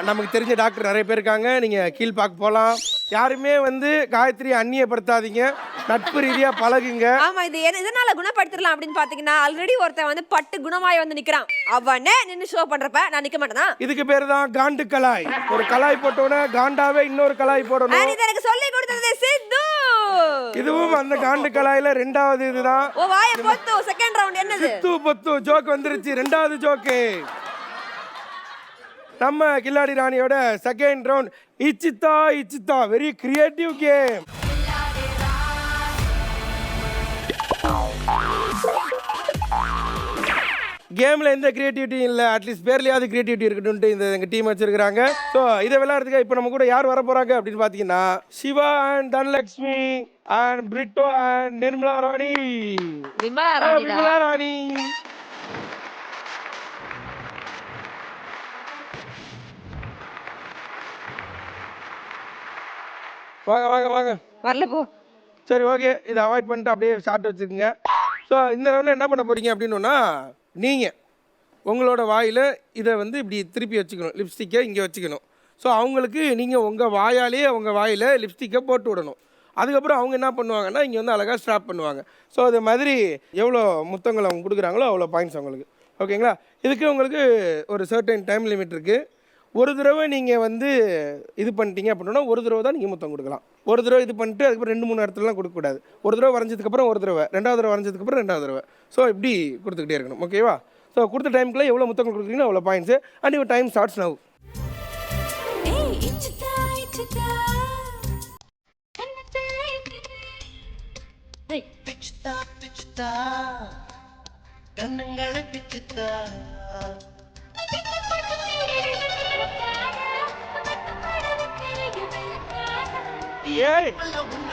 நமக்கு தெரிஞ்ச டாக்டர் நிறைய பேர் இருக்காங்க. நீங்க கீழ் பார்க்க போலாம். யாருமே வந்து காயத்ரி அந்நியப்படுத்தாதீங்க. நட்பு ரீதியா பழகுங்க. ஆமா, இது எதனால குணப்படுத்தலாம் அப்படின்னு பாத்தீங்கன்னா, ஆல்ரெடி ஒருத்தன் வந்து பட்டு குணமாய் வந்து நிக்கிறான். அவனே நின்னு ஷோ பண்றப்ப நான் நிக்க மாட்டேனா? இதுக்கு பேரு தான் காண்டு கலாய். ஒரு கலாய் போட்டோனே காண்டாவே இன்னொரு கலாய் போடணும். இது எனக்கு சொல்லி கொடுத்தது சித்து. இதுவும் அந்த காண்டு கலாயில ரெண்டாவது இதுதான். ஓ வாயை பொத்து. செகண்ட் ரவுண்ட் என்னது? சித்து பொத்து ஜோக் வந்துருச்சு. ரெண்டாவது ஜோக்கு. நம்ம கில்லாடி ராணியோட செகண்ட் ரவுண்ட் இச்சித்தா வெரி கிரியேட்டிவ் கேம். கேம்ல எந்த கிரியேட்டிவிட்டியும் இல்லை. அட்லீஸ்ட் பேர்லயாவது கிரியேட்டிவிட்டி இருக்கட்டும் இந்த எங்க டீம் வச்சிருக்காங்க. ஸோ இதை விளையாடுறதுக்கு இப்போ நம்ம கூட யார் வர போறாங்க அப்படின்னு பாத்தீங்கன்னா, Siva and Dhanalakshmi and Brito and Nirmala Rani. Vimala Rani. வாங்க. வரல போ. சரி, ஓகே. இதை அவாய்ட் பண்ணிட்டு அப்படியே ஷார்ட் வச்சுக்கோங்க. ஸோ இந்த ரவுண்டில் என்ன பண்ண போறீங்க அப்படின்னா, நீங்கள் உங்களோட வாயில் இதை வந்து இப்படி திருப்பி வச்சுக்கணும். லிப்ஸ்டிக்கை இங்கே வச்சுக்கணும். ஸோ அவங்களுக்கு நீங்கள் உங்கள் வாயாலே அவங்க வாயில் லிப்ஸ்டிக்கை போட்டு விடணும். அதுக்கப்புறம் அவங்க என்ன பண்ணுவாங்கன்னா, இங்கே வந்து அழகாக ஸ்ட்ராப் பண்ணுவாங்க. ஸோ அது மாதிரி எவ்வளோ முத்தங்கள் அவங்க கொடுக்குறாங்களோ அவ்வளோ பாயிண்ட்ஸ் அவங்களுக்கு. ஓகேங்களா? இதுக்கு உங்களுக்கு ஒரு சர்டைன் டைம் லிமிட் இருக்குது. ஒரு தடவை நீங்கள் வந்து இது பண்ணிட்டீங்க அப்படின்னா ஒரு தடவை தான் நீங்கள் முத்தம் கொடுக்கலாம். ஒரு தடவை இது பண்ணிட்டு அதுக்கப்புறம் 2-3 இடத்துலலாம் கொடுக்கக்கூடாது. ஒரு தடவை வரைஞ்சதுக்கப்புறம் ஒரு தடவை, ரெண்டாவது தடவை வரைஞ்சதுக்கப்புறம் ரெண்டாவது தடவை. ஸோ இப்படி கொடுத்துக்கிட்டே இருக்கணும். ஓகேவா? ஸோ கொடுத்த டைமுக்குள்ளே எவ்வளோ முத்தங்கள் கொடுக்குறீங்கன்னா அவ்வளோ points. And your time starts now. ஏய்,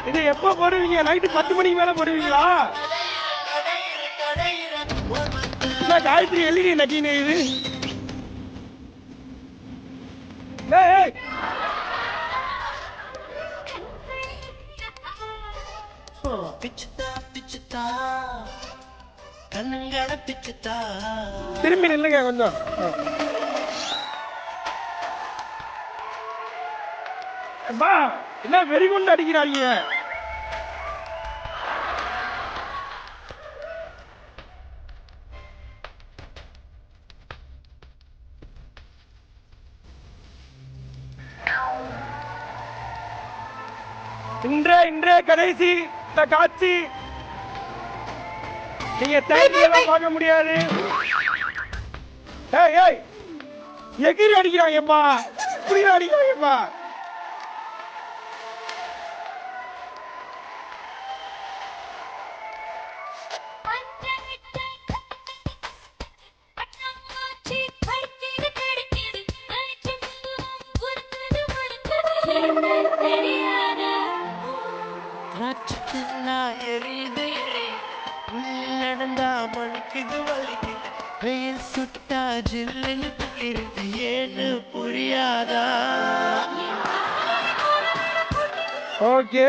இது எப்போ போடுவீங்க? நைட்டு 10 மணிக்கு மேலே போடுவீங்களா? காயத்ரி எல்இடி நக்கின்னு இது. திரும்பி நில்லுங்க கொஞ்சம். என்ன வெறி கொண்டு அடிக்கிறாங்க? இன்றே கடைசி இந்த காட்சி. நீங்க தேடியெல்லாம் பார்க்க முடியாது. ஏய் எகிரி அடிக்கிறாங்கப்பா, இப்படி அடிக்கிறாங்கப்பா. நடந்தா மணிக்குது வலிக்குது வெயில் சுட்டா ஜில்லுன்னு இருக்கு ஏன்னு புரியாதா ஓகே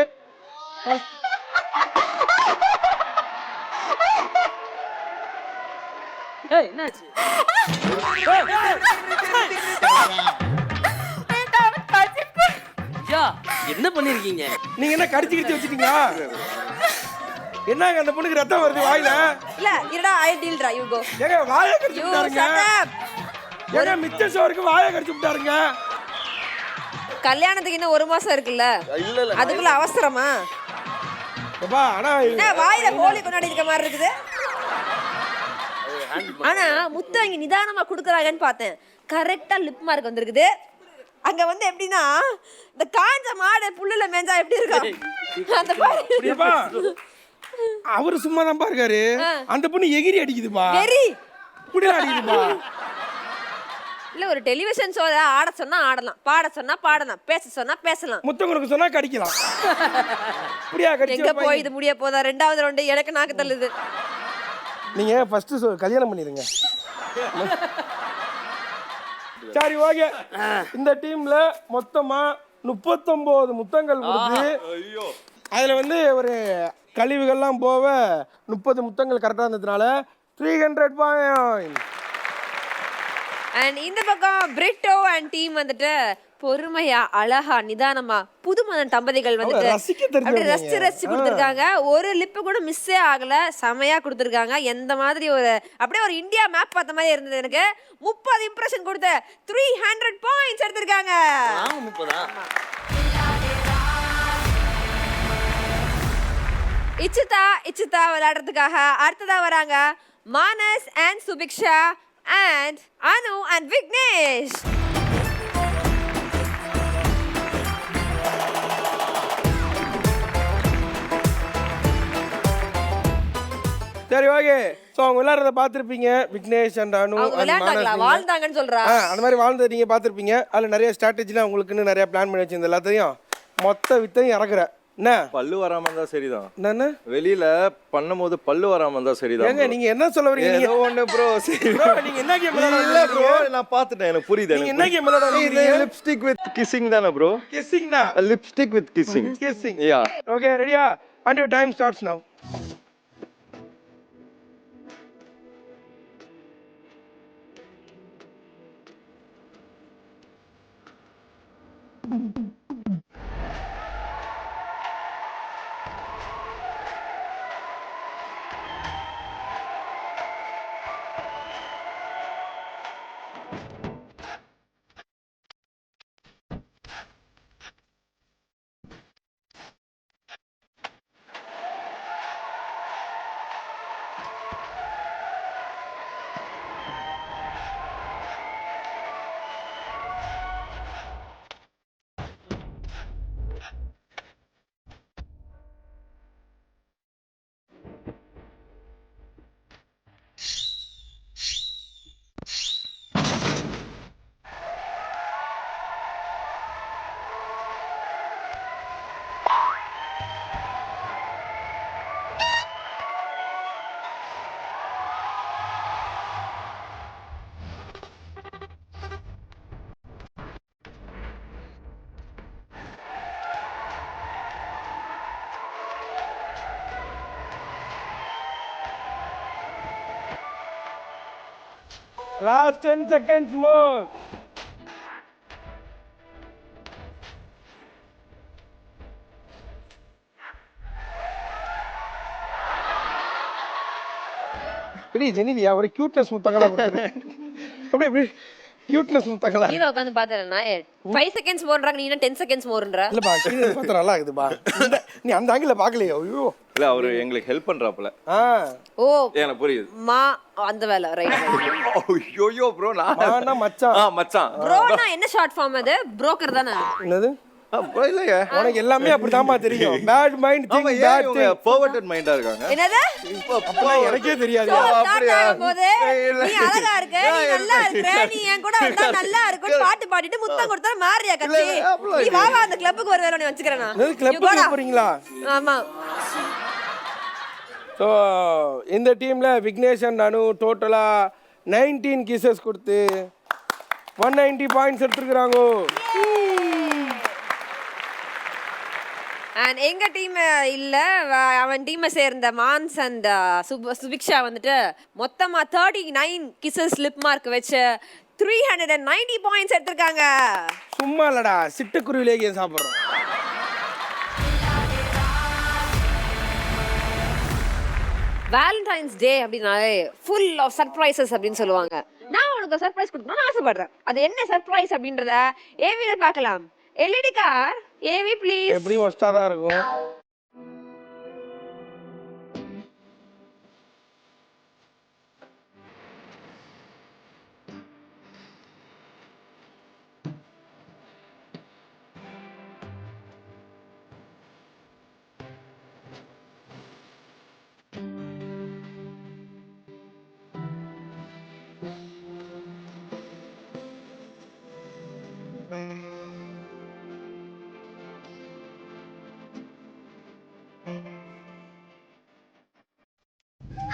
ஏய் என்னாச்சு ஐயா என்ன பண்ணிருக்கீங்க நீங்க என்ன கடிச்சு வச்சிட்டீங்க என்னங்க அந்த பொண்ணுக்கு ரத்தம் வருது வாயில இல்ல இருடா ஐ டீல்ரா யூ கோ ஏங்க வாயை கடிச்சு யூ விட்டாருங்க ஷட் அப் ஏங்க மிச்ச சோறுக்கு வாயை கடிச்சு விட்டாருங்க கல்யாணத்துக்கு இன்னும் 1 மாசம் இருக்குல்ல அதுக்குள்ள அவசரமா அப்பா ஆனா என்ன வாயில ஹோலி கொண்டாடி இருக்க மாதிரி இருக்குது ஆனா முத்து அங்க நிதானமா குடுக்குறாங்கன்னு பார்த்தேன் கரெக்டா லிப் மார்க் வந்திருக்குது அங்க வந்து எப்படின்னா இந்த காஞ்ச மாடு புல்லுல மேஞ்சா எப்படி இருக்கும் அந்த மாதிரி ஏப்பா, அவரு சும்மா தான் இருக்காரு அந்த பொண்ணு எகிரி அடிக்குதுப்பா வெரி புடி அடிக்குதுப்பா இல்ல ஒரு டெலிவிஷன் ஷோல ஆட சொன்னா ஆடலாம் பாட சொன்னா பாடலாம் பேச சொன்னா பேசலாம் முத்தங்களுக்கு சொன்னா கடிக்கலாம் புடியா எங்க கடிச்சு போய் இது முடிய போதா 2வது ரவுண்டு எனக்கு நாக்கு தள்ளுது நீங்க ஃபர்ஸ்ட் கல்யாணம் பண்ணிருங்க சரி ஓகே இந்த டீம்ல மொத்தமா 39 முத்தங்கள் கொடுத்து அதுல வந்து ஒரு கழிவுகள்லாம் போக 30 முத்தங்கள் கரெக்டா இருந்ததுனால 300 பாயிண்ட் அண்ட் இந்த பக்கம் பிரிட்டோ அண்ட் டீம் வந்துட்டு பொறுமையா அழகா நிதானமா புதுமண தம்பதிகள் வந்துட்டு அப்படி ரசிச்சு கொடுத்துருக்காங்க ஒரு லிப்பு கூட மிஸ்ஸே ஆகல செமையா கொடுத்துருக்காங்க எந்த மாதிரி ஒரு அப்படியே ஒரு இந்தியா மேப் பார்த்த மாதிரி இருந்தது எனக்கு 30 இம்ப்ரெஷன் கொடுத்து 300 பாயிண்ட்ஸ் எடுத்திருக்காங்க இச்சிதா விளையாடுறதுக்காக அடுத்ததா வராங்க Manas and Subiksha and Anu and Vignesh. சரி ஓகே ஸோ அவங்க விளையாடுறத பார்த்துருப்பீங்க விக்னேஷ் அண்ட் அனு வாழ்ந்தாங்கன்னு சொல்றா அந்த மாதிரி வாழ்ந்தது நீங்கள் பார்த்துருப்பீங்க அதில் நிறைய ஸ்ட்ராட்டஜிலாம் உங்களுக்குன்னு நிறைய பிளான் பண்ணி வச்சிருந்த எல்லாத்தையும் மொத்த வித்தையும் இறக்குறேன் என்ன பல்லு வராம இருந்தா சரிதான் என்ன வெளியில பண்ணும்போது பல்லு வராம இருந்தா சரிதான் ஏங்க நீங்க என்ன சொல்ல வரீங்க நீங்க ஒண்ணு ப்ரோ நீங்க என்ன கேம் விளையாடுறீங்க இல்ல ப்ரோ நான் பார்த்துட்டேன் எனக்கு புரியுது நீங்க என்ன கேம் விளையாடுறீங்க லிப்ஸ்டிக் வித் கிஸ்ஸிங் தானே ப்ரோ கிஸ்ஸிங் தான் lipstick with kissing kissing yeah okay ரெடியா and your time starts now Last 10 seconds more. Please, Jenilia, ஒரு cuteness முத்தங்களா கொடுத்துரு. அப்படியே அப்படியே cuteness முத்தங்களா. கீழ உட்கார்ந்து பார்த்தேன்னா 5 செகண்ட்ஸ் மோர்ன்றாங்க நீ என்ன 10 செகண்ட்ஸ் மோர்ன்றா இல்லப்பா கீழ பார்த்தா நல்லா இருக்குதுப்பா நீ அந்த ஆங்கில பார்க்கலையோ ஐயோ இல்ல அவரு எங்களுக்கு ஹெல்ப் பண்றாப்ல ஓ எனக்கு புரியுது மா அந்த வேலை ரைட் ஐயோ ப்ரோ நான் மச்சான் மச்சான் ப்ரோனா என்ன ஷார்ட் ஃபார்ம் அது புரோக்கர் தானே என்னது இல்லைங்க. உனக்கு எல்லாமே அப்படிதாம்மா தெரியும். பேட் மைண்ட் ஆமா, திங்க் ஏன் பேட் இவங்க திங். பெர்வர்டட் மைண்டா இருக்காங்க? என்னது அப்பலாம் எனக்கே தெரியாது. show start அப்படியா? ஆகும்போது, இல்ல. நீ அழகா இருக்க, நீ நல்லா இருக்கிற, நீ என் கூட வந்தா நல்லா இருக்கும்னு பாட்டு பாடிட்டு முத்தம் கொடுத்தா மாறியா கட்சி? இல்ல, அப்படிலாம் நீ வா வா அந்த கிளப்புக்கு ஒரு வேலை வச்சுக்கிறேன் நான். என்னது கிளப்புக்கு போறீங்களா? ஆமா. ஸோ இந்த டீமில் விக்னேஷ் அண்ட் அனு டோட்டலாக 19 கிசஸ் கொடுத்து 190 பாயிண்ட்ஸ் எடுத்துருக்குறாங்க. அண்ட் எங்க டீம் இல்ல அவன் டீமை சேர்ந்த மான்ஸ் அண்ட் சுபிக்ஷா வந்துட்டு மொத்தமா 39 கிசஸ் லிப் மார்க் வச்சு 390 பாயிண்ட்ஸ் எடுத்திருக்காங்க. சும்மா இல்லடா, சிட்டுக்குருவிலேயே சாப்பிட்றோம். வேலண்டைன்ஸ் டே அப்படின்னாலே ஃபுல் ஆஃப் சர்ப்ரைசஸ் அப்படின்னு சொல்லுவாங்க. நான் உனக்கு சர்ப்ரைஸ் கொடுக்கணும்னு ஆசைப்படுறேன். அது என்ன சர்ப்ரைஸ் அப்படின்றத ஏவில பார்க்கலாம். LED car AV please. எப்படியும் ஒஸ்டா தான் இருக்கும்.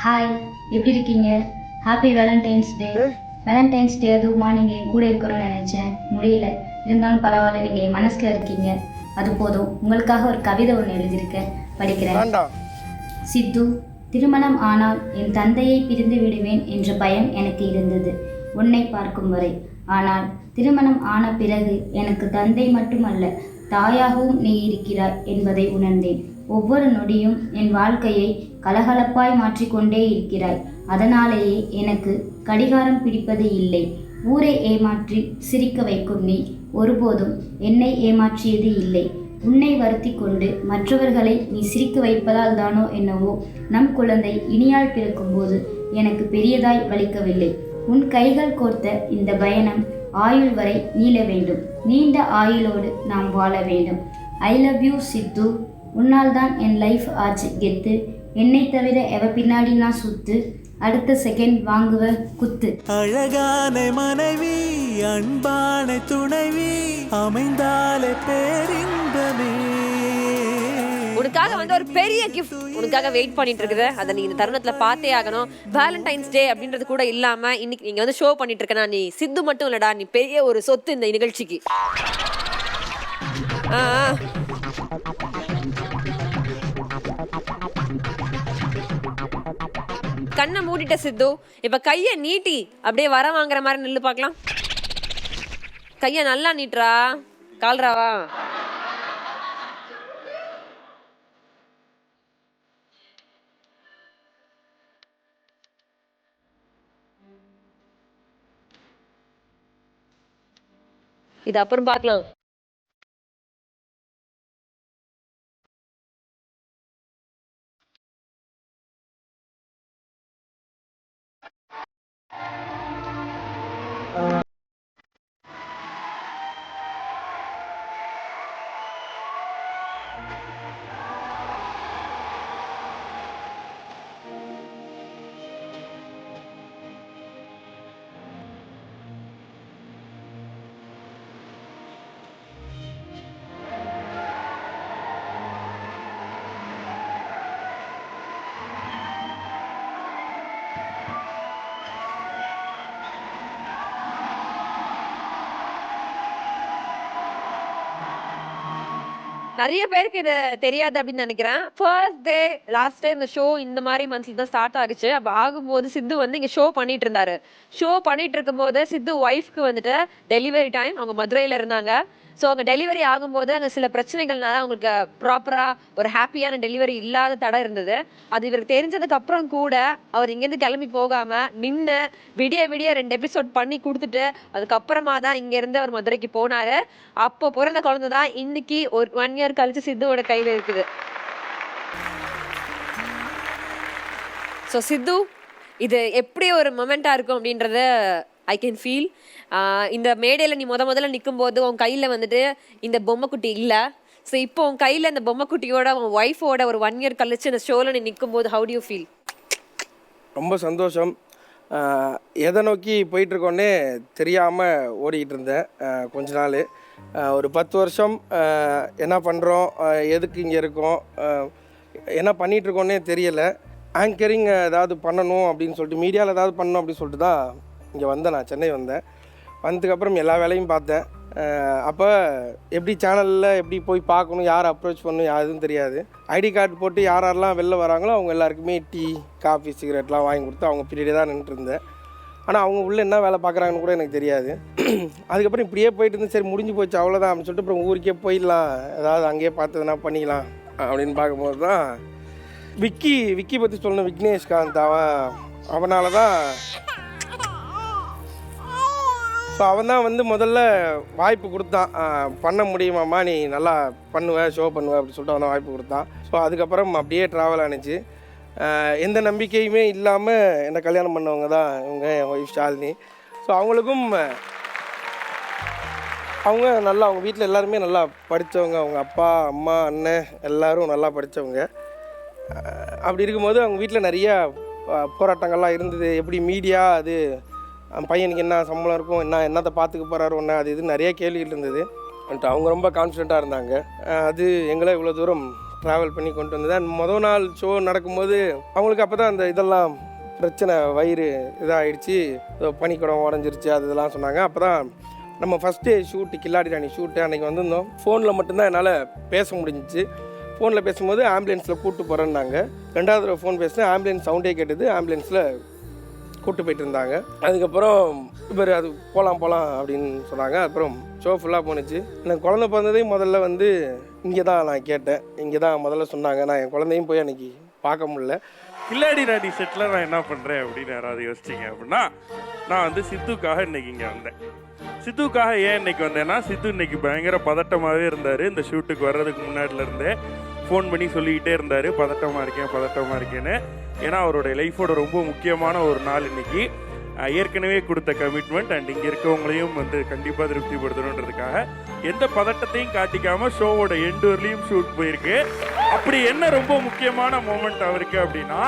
ஹாய், எப்படி இருக்கீங்க? Happy Valentine's Day. Valentine's Day அதுவுமா நீங்கள் என் கூட இருக்கணும்னு நினச்சேன், முடியல. இருந்தாலும் பரவாயில்ல, நீங்கள் என் மனசில் இருக்கீங்க, அது போதும். உங்களுக்காக ஒரு கவிதை ஒன்று எழுதியிருக்கேன், படிக்கிறேன். சித்து, திருமணம் ஆனால் என் தந்தையை பிரிந்து விடுவேன் என்ற பயம் எனக்கு இருந்தது உன்னை பார்க்கும் வரை. ஆனால் திருமணம் ஆன பிறகு எனக்கு தந்தை மட்டுமல்ல, தாயாகவும் நீ இருக்கிறாய் என்பதை உணர்ந்தேன். ஒவ்வொரு நொடியும் என் வாழ்க்கையை கலகலப்பாய் மாற்றிக்கொண்டே இருக்கிறாய். அதனாலேயே எனக்கு கடிகாரம் பிடிப்பது இல்லை. ஊரை ஏமாற்றி சிரிக்க வைக்கும் நீ ஒருபோதும் என்னை ஏமாற்றியது இல்லை. உன்னை வருத்தி கொண்டு மற்றவர்களை நீ சிரிக்க வைப்பதால் தானோ என்னவோ நம் குழந்தை இனியால் பிறக்கும்போது எனக்கு பெரியதாய் வலிக்கவில்லை. உன் கைகள் கோர்த்த இந்த பயணம் ஆயுள் வரை நீள வேண்டும். நீண்ட ஆயுளோடு நாம் வாழ வேண்டும். ஐ லவ் யூ சித்து. உன்னால் தான் என் லைஃப் ஆச்சு கெத்து. என்னை தவிர எவ பின்னாடி நான் சுத்து. அடுத்த செகண்ட் வாங்குவ குத்து. அழகான மனைவி, அன்பான துணைவி, அமைந்தாலே பேரின்பமே. உனக்காக வந்து ஒரு பெரிய கிஃப்ட் உனக்காக வெயிட் பண்ணிட்டு இருக்குது. அதை நீ இந்த தருணத்துல பார்த்தே ஆகணும். வேலண்டைன்ஸ் டே அப்படின்றது கூட இல்லாம இன்னைக்கு நீங்க வந்து ஷோ பண்ணிட்டு இருக்கனா, நீ சித்து மட்டும் இல்லடா, நீ பெரிய ஒரு சொத்து இந்த நிகழ்ச்சிக்கு. கண்ணை மூடிட்ட சித்து. இப்ப கைய நீட்டி அப்படியே வர வாங்குற மாதிரி நில்லு பார்க்கலாம். கைய நல்லா நீட்டுறா, கால்ராவா. இது அப்புறம் பார்க்கலாம். நிறைய பேருக்கு இது தெரியாது அப்படின்னு நினைக்கிறேன். ஃபர்ஸ்ட் டே லாஸ்ட் டே இந்த ஷோ இந்த மாதிரி மந்த்ஸ்ல தான் ஸ்டார்ட் ஆகுச்சு. அப்ப ஆகும்போது சித்து வந்து இங்க ஷோ பண்ணிட்டு இருந்தாரு. ஷோ பண்ணிட்டு இருக்கும் போது சித்து ஒய்ஃப்க்கு வந்துட்டு டெலிவரி டைம், அவங்க மதுரையில இருந்தாங்க. ஸோ அவங்க டெலிவரி ஆகும்போது அங்கே சில பிரச்சனைகள்னால அவங்களுக்கு ப்ராப்பரா ஒரு ஹாப்பியான டெலிவரி இல்லாத தடை இருந்தது. அது இவருக்கு தெரிஞ்சதுக்கு அப்புறம் கூட அவர் இங்கேருந்து கிளம்பி போகாம நின்று விடிய 2 எபிசோட் பண்ணி கொடுத்துட்டு அதுக்கப்புறமா தான் இங்க இருந்து அவர் மதுரைக்கு போனாரு. அப்போ பிறந்த குழந்தை தான் இன்னைக்கு ஒரு 1 இயர் கழிச்சு சித்துவோட கையில இருக்குது. ஸோ சித்து, இது எப்படி ஒரு மொமெண்டா இருக்கும் அப்படின்றத ஐ கேன் ஃபீல். இந்த மேடையில் நீ முதல்ல நிற்கும்போது உன் கையில் வந்துட்டு இந்த பொம்மைக்குட்டி இல்லை. ஸோ இப்போ உன் கையில் இந்த பொம்மைக்குட்டியோட உன் ஒய்ஃபோட ஒரு 1 இயர் கழிச்சு இந்த ஷோவில் நீ நிற்கும்போது ஹவு டு யூ ஃபீல்? ரொம்ப சந்தோஷம். எதை நோக்கி போயிட்டுருக்கோன்னே தெரியாமல் ஓடிக்கிட்டு இருந்தேன் கொஞ்ச நாள். ஒரு 10 வருஷம் என்ன பண்ணுறோம், எதுக்கு இங்கே இருக்கோம், என்ன பண்ணிகிட்ருக்கோன்னே தெரியலை. ஆங்கரிங் ஏதாவது பண்ணணும் அப்படின்னு சொல்லிட்டு, மீடியாவில் ஏதாவது பண்ணணும் அப்படின்னு சொல்லிட்டு தான் இங்கே வந்தேன். நான் சென்னை வந்தேன். வந்ததுக்கப்புறம் எல்லா வேலையும் பார்த்தேன். அப்போ எப்படி சேனலில் எப்படி போய் பார்க்கணும், யார் அப்ரோச் பண்ணணும், எதுவும் தெரியாது. ஐடி கார்டு போட்டு யாரெல்லாம் வெளில வராங்களோ அவங்க எல்லாருக்குமே டீ, காஃபி, சிகரெட்லாம் வாங்கி கொடுத்து அவங்க பீரியடே தான் நின்றுருந்தேன். ஆனால் அவங்க உள்ளே என்ன வேலை பார்க்குறாங்கன்னு கூட எனக்கு தெரியாது. அதுக்கப்புறம் இப்படியே போயிட்டு இருந்து சரி முடிஞ்சு போச்சு அவ்வளோதான் அப்படின்னு சொல்லிட்டு அப்புறம் ஊருக்கே போயிடலாம், ஏதாவது அங்கேயே பார்த்ததுனா பண்ணிக்கலாம் அப்படின்னு பார்க்கும்போது தான் விக்கி பற்றி சொல்லணும். விக்னேஷ்காந்த் அவனால தான். ஸோ அவன் தான் வந்து முதல்ல வாய்ப்பு கொடுத்தான். பண்ண முடியுமாம்மா, நீ நல்லா ஷோ பண்ணுவ அப்படின்னு சொல்லிட்டு அவன் தான் வாய்ப்பு கொடுத்தான். ஸோ அதுக்கப்புறம் அப்படியே ட்ராவல் ஆனிச்சு. எந்த நம்பிக்கையுமே இல்லாமல் என்னை கல்யாணம் பண்ணவங்க தான் இவங்க, என் ஒய்ஃப் ஷாலினி. ஸோ அவங்களுக்கும் அவங்க நல்லா, அவங்க வீட்டில் எல்லாருமே நல்லா படித்தவங்க. அவங்க அப்பா, அம்மா, அண்ணன் எல்லோரும் நல்லா படித்தவங்க. அப்படி இருக்கும்போது அவங்க வீட்டில் நிறையா போராட்டங்கள்லாம் இருந்தது. எப்படி மீடியா அது பையனுக்கு என்ன சம்பளம் இருக்கும், என்னத்தை பார்த்துக்க போகிறாரு ஒன்று, அது இது நிறைய கேள்விகள் இருந்தது. அவங்க ரொம்ப கான்ஃபிடெண்ட்டாக இருந்தாங்க. அது எங்களை இவ்வளோ தூரம் ட்ராவல் பண்ணி கொண்டு வந்தது. அண்ட் மொதல் நாள் ஷோ நடக்கும்போது அவங்களுக்கு அப்போ தான் அந்த இதெல்லாம் பிரச்சனை, வயிறு இதாகிடுச்சு, பனிக்குடம் உடஞ்சிருச்சு, அது இதெல்லாம் சொன்னாங்க. அப்போ தான் நம்ம ஃபஸ்ட் டே ஷூட்டு, கில்லாடி ராணி ஷூட்டு அன்றைக்கி வந்திருந்தோம். ஃபோனில் மட்டும்தான் என்னால் பேச முடிஞ்சிச்சு. ஃபோனில் பேசும்போது ஆம்புலன்ஸில் கூப்பிட்டு போகிறேன்னாங்க. 2வது தடவை ஃபோன் பேசினேன், ஆம்புலன்ஸ் சவுண்டே கேட்டது, ஆம்புலன்ஸில் கூப்பிட்டு போயிட்டு இருந்தாங்க. அதுக்கப்புறம் இவர் அது போகலாம் அப்படின்னு சொன்னாங்க. அப்புறம் ஷோ ஃபுல்லாக போணுச்சு. எனக்கு குழந்தை பிறந்ததே முதல்ல வந்து இங்கே தான் நான் கேட்டேன், இங்கே தான் முதல்ல சொன்னாங்க. நான் என் குழந்தையும் போய் அன்றைக்கி பார்க்க முடியல. கில்லாடி ராணி செட்டில் நான் என்ன பண்ணுறேன் அப்படின்னு யாராவது யோசிச்சிங்க அப்படின்னா, நான் வந்து சித்துக்காக இன்றைக்கி இங்கே வந்தேன். சித்துக்காக ஏன் இன்றைக்கி வந்தேன்னா, சித்து இன்றைக்கி பயங்கர பதட்டமாகவே இருந்தார். இந்த ஷூட்டுக்கு வர்றதுக்கு முன்னாடிலேருந்தே ஃபோன் பண்ணி சொல்லிக்கிட்டே இருந்தார், பதட்டமாக இருக்கேன்னு. ஏன்னா அவருடைய லைஃபோட ரொம்ப முக்கியமான ஒரு நாள் இன்றைக்கி. ஏற்கனவே கொடுத்த கமிட்மெண்ட் அண்ட் இங்கே இருக்கவங்களையும் வந்து கண்டிப்பாக திருப்திப்படுத்தணுன்றதுக்காக எந்த பதட்டத்தையும் காட்டிக்காமல் ஷோவோட எண்டு வரலையும் ஷூட் போயிருக்கு. அப்படி என்ன ரொம்ப முக்கியமான மொமெண்ட் அவருக்கு அப்படின்னா,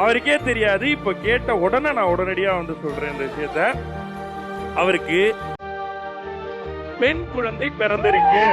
அவருக்கே தெரியாது. இப்போ கேட்ட உடனே நான் உடனடியாக வந்து சொல்கிறேன் இந்த விஷயத்த. அவருக்கு பெண் குழந்தை பிறந்திருக்கு.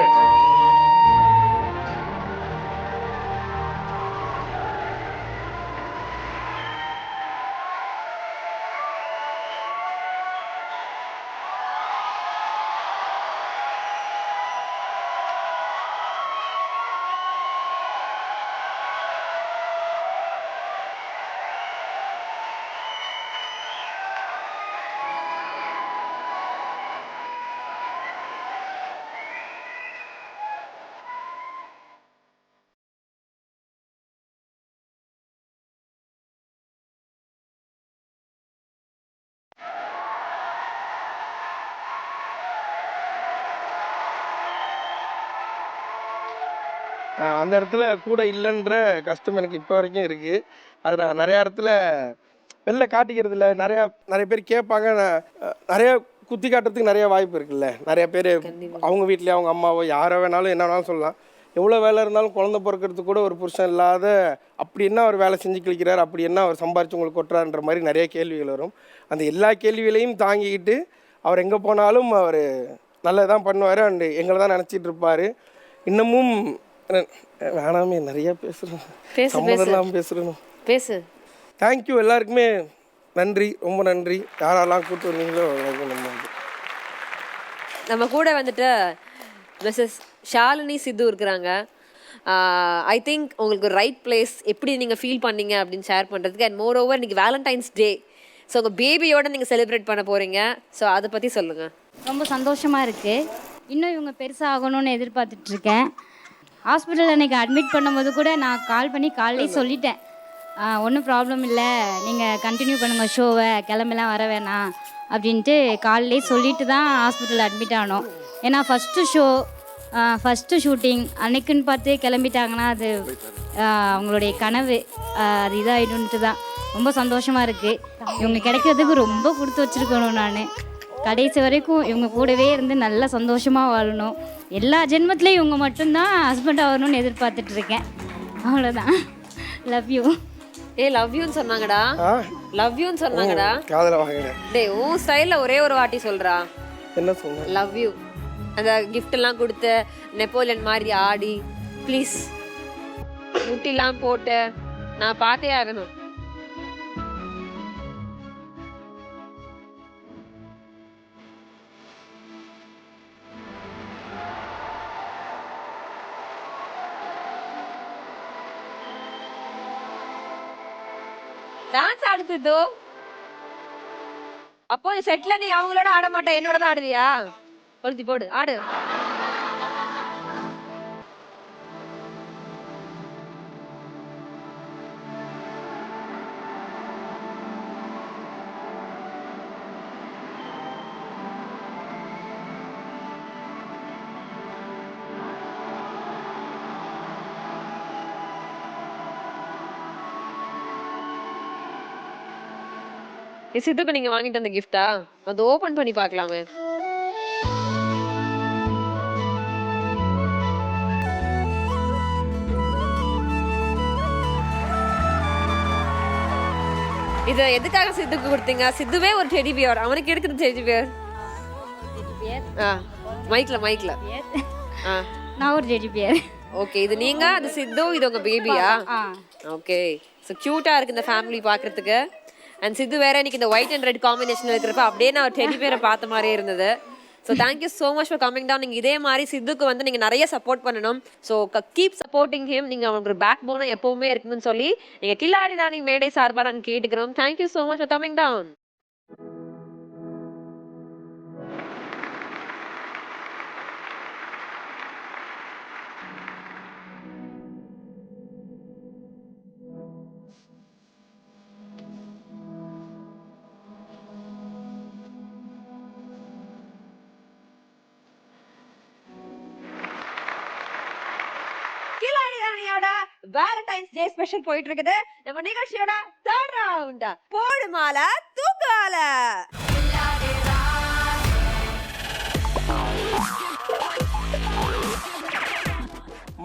அந்த இடத்துல கூட இல்லைன்ற கஷ்டம் எனக்கு இப்போ வரைக்கும் இருக்குது. அது நான் நிறையா இடத்துல வெளில காட்டிக்கிறது இல்லை. நிறைய பேர் கேட்பாங்க, நிறையா குத்தி காட்டுறதுக்கு நிறைய வாய்ப்பு இருக்குல்ல. நிறைய பேர் அவங்க வீட்லேயே அவங்க அம்மாவோ யாரோ வேணாலும் என்ன வேணாலும் சொல்லலாம். எவ்வளோ வேலை இருந்தாலும் குழந்தை பிறக்கிறதுக்கு கூட ஒரு புருஷன் இல்லாத, அப்படி என்ன அவர் வேலை செஞ்சு கிழிக்கிறார், அப்படி என்ன அவர் சம்பாரிச்சு உங்களுக்கு கொட்டுறாருன்ற மாதிரி நிறைய கேள்விகள் வரும். அந்த எல்லா கேள்விகளையும் தாங்கிக்கிட்டு அவர் எங்கே போனாலும் அவர் நல்லதான் பண்ணுவார். அண்டு எங்களை தான் நினச்சிட்டு இருப்பார். இன்னமும் வேணாமே நிறைய பேசுகிறோம், சம்மதெல்லாம் பேசு. தேங்க்யூ எல்லாருக்குமே நன்றி, ரொம்ப நன்றி. யாரெல்லாம் கூப்பிட்டு வந்தீங்களோ நம்ம கூட வந்துட்டு மிஸ்ஸஸ் ஷாலினி சித்து இருக்கிறாங்க. ஐ திங்க் உங்களுக்கு ரைட் பிளேஸ், எப்படி நீங்கள் ஃபீல் பண்ணீங்க அப்படின்னு ஷேர் பண்ணுறதுக்கு. அண்ட் மோர் ஓவர் இன்றைக்கி வேலண்டைன்ஸ் டே. ஸோ உங்கள் பேபியோட நீங்கள் செலிப்ரேட் பண்ண போகிறீங்க. ஸோ அதை பற்றி சொல்லுங்கள். ரொம்ப சந்தோஷமாக இருக்குது. இன்னும் இவங்க பெருசாக ஆகணும்னு எதிர்பார்த்துட்ருக்கேன். ஹாஸ்பிட்டலில் இன்றைக்கி அட்மிட் பண்ணும்போது கூட நான் கால் பண்ணி காலையிலே சொல்லிட்டேன், ஒன்றும் ப்ராப்ளம் இல்லை, நீங்கள் கண்டினியூ பண்ணுங்கள் ஷோவை, கிளம்பெல்லாம் வர வேணாம் அப்படின்ட்டு காலையிலே சொல்லிட்டு தான் ஹாஸ்பிட்டலில் அட்மிட் ஆனோம். ஏன்னா ஃபஸ்ட்டு ஷோ, ஃபஸ்ட்டு ஷூட்டிங் அன்னைக்குன்னு பார்த்து கிளம்பிட்டாங்கன்னா அது அவங்களுடைய கனவு அது இதாகிடுன்ட்டு தான். ரொம்ப சந்தோஷமாக இருக்குது. இவங்க கிடைக்கிறதுக்கு ரொம்ப கொடுத்து வச்சுருக்கணும். நான் கடைசி வரைக்கும் இவங்க கூடவே இருந்து நல்லா சந்தோஷமாக வாழணும். எல்லா ஜென்மத்துலேயும் இவங்க மட்டும்தான் ஹஸ்பண்ட் ஆகணும்னு எதிர்பார்த்துட்டு இருக்கேன். அவ்வளோதான். Love you. லவ் யூன்னு சொன்னாங்கடா. லவ் யூன்னு சொன்னாங்கடா. காதல வாங்கினேன். டேய் உன் ஸ்டைல்ல ஒரே ஒரு வாட்டி சொல்றா. என்ன சொன்ன? Love you. அந்த கிஃப்ட் எல்லாம் கொடுத்து நெப்போலியன் மாதிரி ஆடி ப்ளீஸ் முட்டிலாம் போட்டு நான் பார்த்தே ஆகணும். டான்ஸ் ஆடுது. அப்போ செட்ல நீ அவங்களோட ஆட மாட்டேன், என்னோட தான் ஆடுவியா? கொளுத்தி போடு, ஆடு. சித்துக்கு நீங்க வாங்கிட்டு வந்த கிஃப்டா? அது ஓபன் பண்ணி பார்க்கலாமே. இத எதுக்காக சித்துக்கு கொடுத்தீங்க? சித்துவே ஒரு டெடி பியர், அவனுக்கு எடுக்குது டெடி பியர். மைக்ல நான் ஒரு டெடி பியர். ஓகே, இது நீங்க, அது சித்து, இது உங்க பேபியா? ஓகே, சோ கியூட்டா இருக்கு இந்த ஃபேமிலி பாக்குறதுக்கு. அண்ட் சித்து வேற இன்னைக்கு இந்த ஒயிட் அண்ட் ரெட் காம்பினேஷன் இருக்கிறப்ப அப்படியே நான் டெடி பேரை பார்த்த மாதிரியே இருந்தது. So thank you so much for coming down. நீங்கள் இதே மாதிரி சித்துக்கு வந்து நீங்கள் நிறைய சப்போர்ட் பண்ணணும். So keep supporting him. நீங்கள் அவங்களுக்கு ஒரு பேக் போனா எப்பவுமே இருக்குன்னு சொல்லி நீங்கள் கில்லாடி ராணி மேடை சார்பாக நாங்கள் கேட்டுக்கிறோம். Thank you so much for coming down. Valentine's day special போயிட்டு இருக்குது. நம்ம நிகழ்ச்சியோட தேர்ட் ரவுண்ட் போடு மாலை தூக்கால.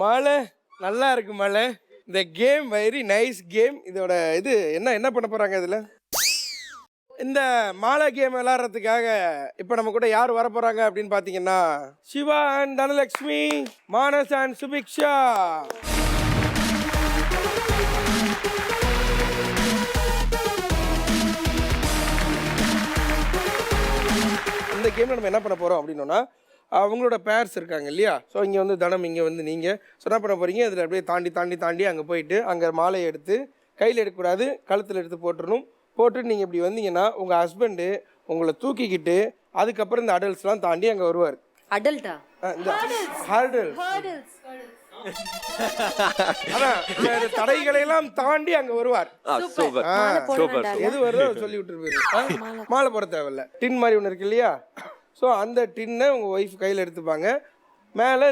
மாலை நல்லா இருக்கு மாலை. இந்த கேம் வெரி நைஸ் கேம். இதோட இது என்ன பண்ண போறாங்க இதுல? இந்த மாலை கேம் விளையாடுறதுக்காக இப்போ நம்ம கூட யார் வர போறாங்க அப்படின்னு பார்த்தீங்கன்னா சிவா அண்ட் தனலட்சுமி, மானஸ் அண்ட் சுபிக்ஷா. இந்த கேமில் நம்ம என்ன பண்ண போகிறோம் அப்படின்னா, அவங்களோட பேர்ஸ் இருக்காங்க இல்லையா? ஸோ இங்கே வந்து தனம், இங்கே வந்து நீங்கள். ஸோ என்ன பண்ண போகிறீங்க, இதில் அப்படியே தாண்டி அங்கே போயிட்டு அங்கே மாலையை எடுத்து கையில் எடுக்கக்கூடாது, கழுத்தில் எடுத்து போட்டுடணும். போட்டுட்டு நீங்கள் இப்படி வந்தீங்கன்னா உங்கள் ஹஸ்பண்டு உங்களை தூக்கிக்கிட்டு அதுக்கப்புறம் இந்த அடல்ட்ஸ்லாம் தாண்டி அங்கே வருவார். அடல்ட்டா? இந்த ஹர்டல், தடைகளை எல்லாம் தாண்டி அங்க வருவார். எது வருதோ சொல்லி விட்டு போயிரு. மாலை போட தேவையில்ல. டின் மாதிரி ஒன்று இருக்கு இல்லையா? ஸோ அந்த டின்னை உங்கள் ஒய்ஃப் கையில் எடுத்துப்பாங்க. மேலே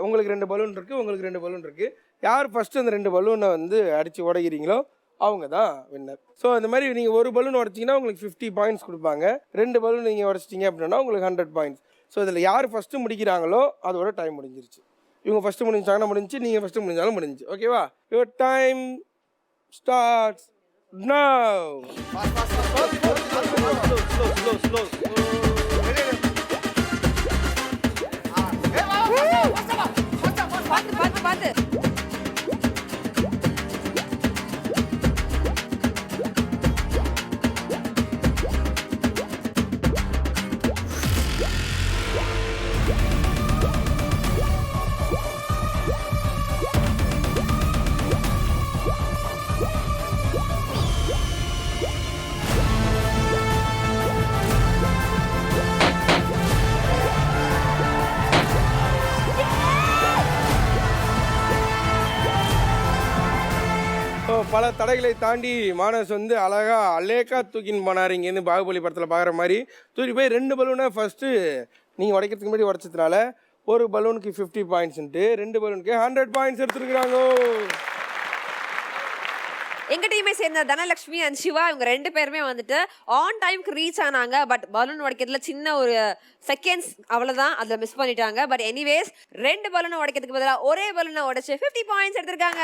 உங்களுக்கு 2 பலூன் இருக்குது, உங்களுக்கு 2 பலூன் இருக்குது. யார் ஃபஸ்ட்டு அந்த 2 பலூனை வந்து அடித்து உடைக்கிறீங்களோ அவங்க தான் வின்னர். ஸோ இந்த மாதிரி நீங்கள் ஒரு பலூன் உடச்சிங்கன்னா உங்களுக்கு 50 பாயிண்ட்ஸ் கொடுப்பாங்க. 2 பலூன் நீங்கள் உடச்சிட்டிங்க அப்படின்னா உங்களுக்கு 100 பாயிண்ட்ஸ். ஸோ இதில் யார் ஃபஸ்ட்டு முடிக்கிறாங்களோ அதோட டைம் முடிஞ்சிருச்சு. இவங்க ஃபஸ்ட்டு முடிஞ்சாங்கன்னா முடிஞ்சு, நீங்கள் ஃபஸ்ட்டு முடிஞ்சாலும் முடிஞ்சு. ஓகேவா? Your time starts now. பார்த்து பல தடைகளை தாண்டி மானஸ் வந்து அழகா அலேக்கா தூக்கின்னு போனார். இங்கேருந்து பாகுபலி படத்தில் பார்க்குற மாதிரி தூக்கி போய் 2 பலூனை ஃபஸ்ட்டு நீங்கள் உடைக்கிறதுக்கு முன்னாடி உடச்சதுனால ஒரு பலூனுக்கு 50 பாயிண்ட்ஸ்ன்ட்டு 2 பலூனுக்கு 100 பாயிண்ட்ஸ் எடுத்துருக்குறாங்க. எங்க டீமை சேர்ந்த தனலட்சுமி அண்ட் சிவா இவங்க 2 பேருமே வந்துட்டு ஆன் டைம்க்கு ரீச் ஆனாங்க. பட் பலூன் உடைக்கிறதுல சின்ன ஒரு செகண்ட்ஸ் அவ்வளவுதான், அதுல மிஸ் பண்ணிட்டாங்க. பட் எனிவேஸ் 2 பலூனை உடைக்கிறதுக்கு பதிலாக ஒரே பலூனை உடைச்சு 50 பாயிண்ட்ஸ் எடுத்திருக்காங்க.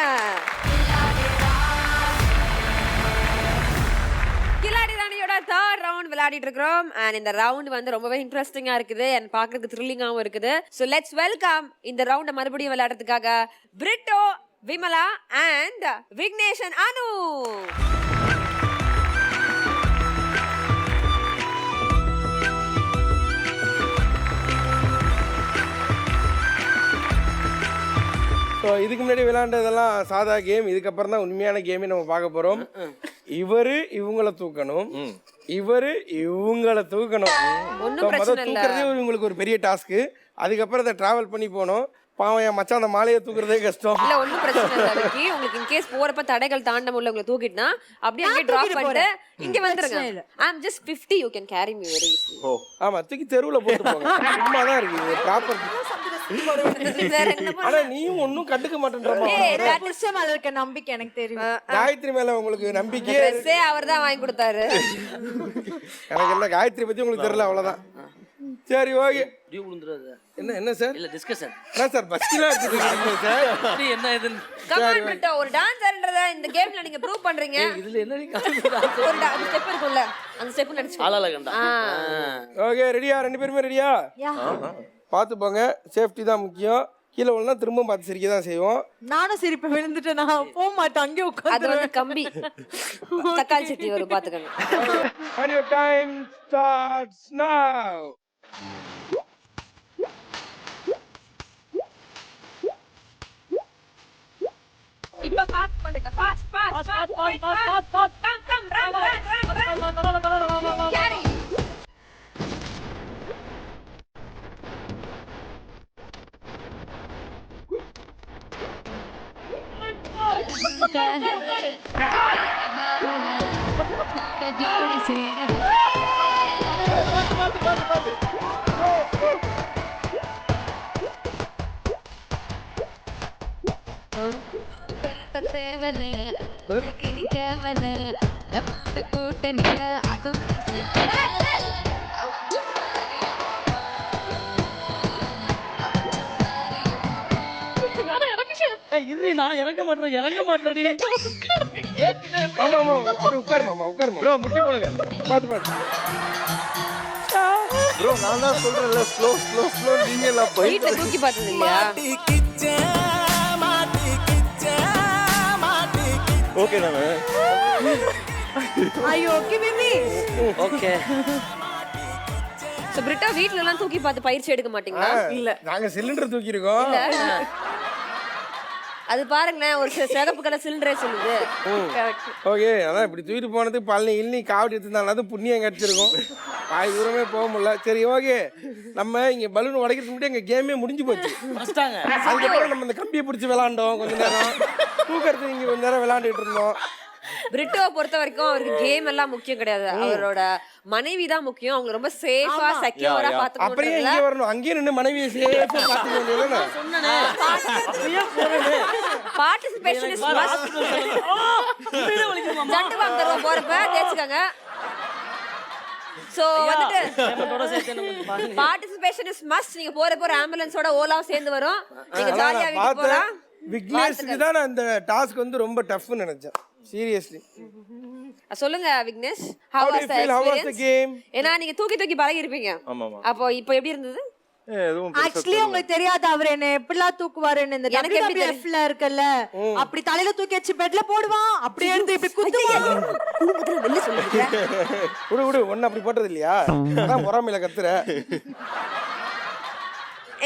கில்லாடி ராணியோட 3rd ரவுண்ட் விளையாடிட்டு இருக்கிறோம். அண்ட் இந்த ரவுண்ட் வந்து ரொம்பவே இன்ட்ரெஸ்டிங்கா இருக்குது அண்ட் பாக்குறதுக்கு த்ரில்லிங்காவும் இருக்குது. ஸோ லெட்ஸ் வெல்கம் இந்த ரவுண்டை மறுபடியும் விளையாடுறதுக்காக Brito, Vimala and Vignesh and Anu. So இதுக்கு முன்னாடி விளையாண்டதெல்லாம் சாதா கேம். இதுக்கப்புறம் தான் உண்மையான கேமே நம்ம பார்க்க போகிறோம். இவங்கள தூக்கணும், இவங்கள தூக்கணும். தூக்குறதே இவங்களுக்கு ஒரு பெரிய டாஸ்க்கு. அதுக்கப்புறம் அதை டிராவல் பண்ணி போகணும். பாவம் என் மச்சான் அந்த மாலையை தூக்குறதே கஷ்டம். இல்ல ஒண்ணும் பிரச்சனை இல்ல விக்கி. உங்களுக்கு இன் கேஸ் போறப்ப தடைகள் தாண்ட முடியல உங்களை தூக்கிட்டா அப்படியே அங்கே டிராப் பண்ணிட்டு இங்க வந்துருங்க. I am just 50, you can carry me very easily. ஓ ஆமா, தூக்கி தெருவுல போட்டு போங்க. சும்மா தான் இருக்கு இது ப்ராப்பர். ஆனா நீயும் ஒண்ணும் கண்டுக்க மாட்டேன்றமா. புருஷன் மேல இருக்க நம்பிக்கை எனக்கு தெரியும். காயத்ரி மேல உங்களுக்கு நம்பிக்கை ட்ரெஸ்ஸே அவர்தான் வாங்கி கொடுத்தாரு. எனக்கு என்ன காயத்ரி பத்தி உங்களுக்கு தெரியல, அவ்வளவுதான். சரி ஓகே. என்ன சார் இல்ல டிஸ்கஷன் என்ன சார் பஸ்ல எடுத்துட்டு இருக்கீங்க சார்? என்ன இது கமான் பிரிட்டோ, ஒரு டான்சர்ன்றத இந்த கேம்ல நீங்க ப்ரூவ் பண்றீங்க. இதுல என்ன ஒரு ஸ்டெப் இருக்குல்ல, அந்த ஸ்டெப் நடிச்சு ஆளால கண்டா. ஓகே ரெடியா? 2 பேருமே ரெடியா? பார்த்து போங்க, சேஃப்டி தான் முக்கியம். கீழே விழுந்தா திரும்ப பார்த்து சிரிக்க தான் செய்வோம். நானும் சிரிப்பு விழுந்துட்டு நான் போக மாட்டேன், அங்கே உட்காந்து. அது வந்து கம்பி தக்காளி சட்னி வரும், பாத்துக்கங்க. And your time starts now. இப்ப பாஸ் பண்ணுங்க. Pass carry. நான் இறங்க மாட்டேன். ஆமா உட்காரு மாமா, உட்காரு ப்ரோ. முட்டி போடுங்க, பாத்து ப்ரோ. நான் தான் சொல்றேன்ல, ஸ்லோ நீங்க எல்லாம் வீட்ல தூக்கி பார்த்தது இல்லையா? ஓகே நானே. ஐயோ ஓகே பேபி. ஓகே. சோ பிரிட்டா வீட்ல எல்லாம் தூக்கி பார்த்து பயிற்சி எடுக்க மாட்டீங்களா? இல்ல, நாங்க சிலிண்டர் தூக்கி இருக்கோம். அது பாருங்களேன், ஒரு சிகப்பு கலர் சிலிண்டரே சொல்லுது. ஓகே, அதான் இப்படி தூக்கிட்டு போனது பழனி காவடி எடுத்துருந்தாலும் புண்ணியம் கிடைச்சிருக்கும். பாதி தூரமே போக முடியல. சரி ஓகே, நம்ம இங்க பலூன் உடைக்கிறதுக்கு முன்னாடி எங்க கேமே முடிஞ்சு போச்சு. அதுக்கப்புறம் நம்ம இந்த கம்பியை பிடிச்சி விளாண்டோம் கொஞ்ச நேரம். தூக்கறதுக்கு இங்க கொஞ்ச நேரம் விளையாண்டுட்டு இருந்தோம். பிரிட்டோவை பொறுத்த வரைக்கும் அவருக்கு கேம் எல்லாம் முக்கியம் கிடையாது, அவரோட மனைவி தான் முக்கியம். அவங்க ரொம்ப சேஃபா செக்யூரா பாத்துக்கணும். அப்படியே இங்க வரணும், அங்கேயே நின்னு மனைவியை சேஃபா பாத்துக்க வேண்டியதுதானே. Participation is must. ஜண்டு வாங்குறோம் போறப்ப தேச்சுக்கங்க. சோ வந்துட்டு பார்ட்டிசிபேஷன் இஸ் மஸ்ட். நீங்க போறப்ப ஒரு ஆம்புலன்ஸோட ஓலாவும் சேர்ந்து வரும். நீங்க ஜாலியா வீட்டுக்கு போலாம். விக்னேஷ்க்கு தான் நான் இந்த டாஸ்க் வந்து ரொம்ப டஃப்னு நினைச்சேன். சீரியஸ்லி சொல்லுங்க Vignesh, how was the game? ஏன்னா நீங்க தூக்கி பழகி இருப்பீங்க. அப்போ இப்போ எப்படி இருந்தது? ஆக்சுவலி உங்களுக்கு தெரியாது அவர் என்ன எப்படிலாம் தூக்குவாருன்னு. இந்த WWFல இருக்குல்ல, அப்படி தலையில தூக்கி வச்சு பெட்ல போடுவான், அப்படியே எடுத்து இப்படி குத்துவான். வெளில சொல்லுங்க. விடு ஒண்ணு அப்படி போட்டது இல்லையா? அதான் பொறாமையில கத்துற.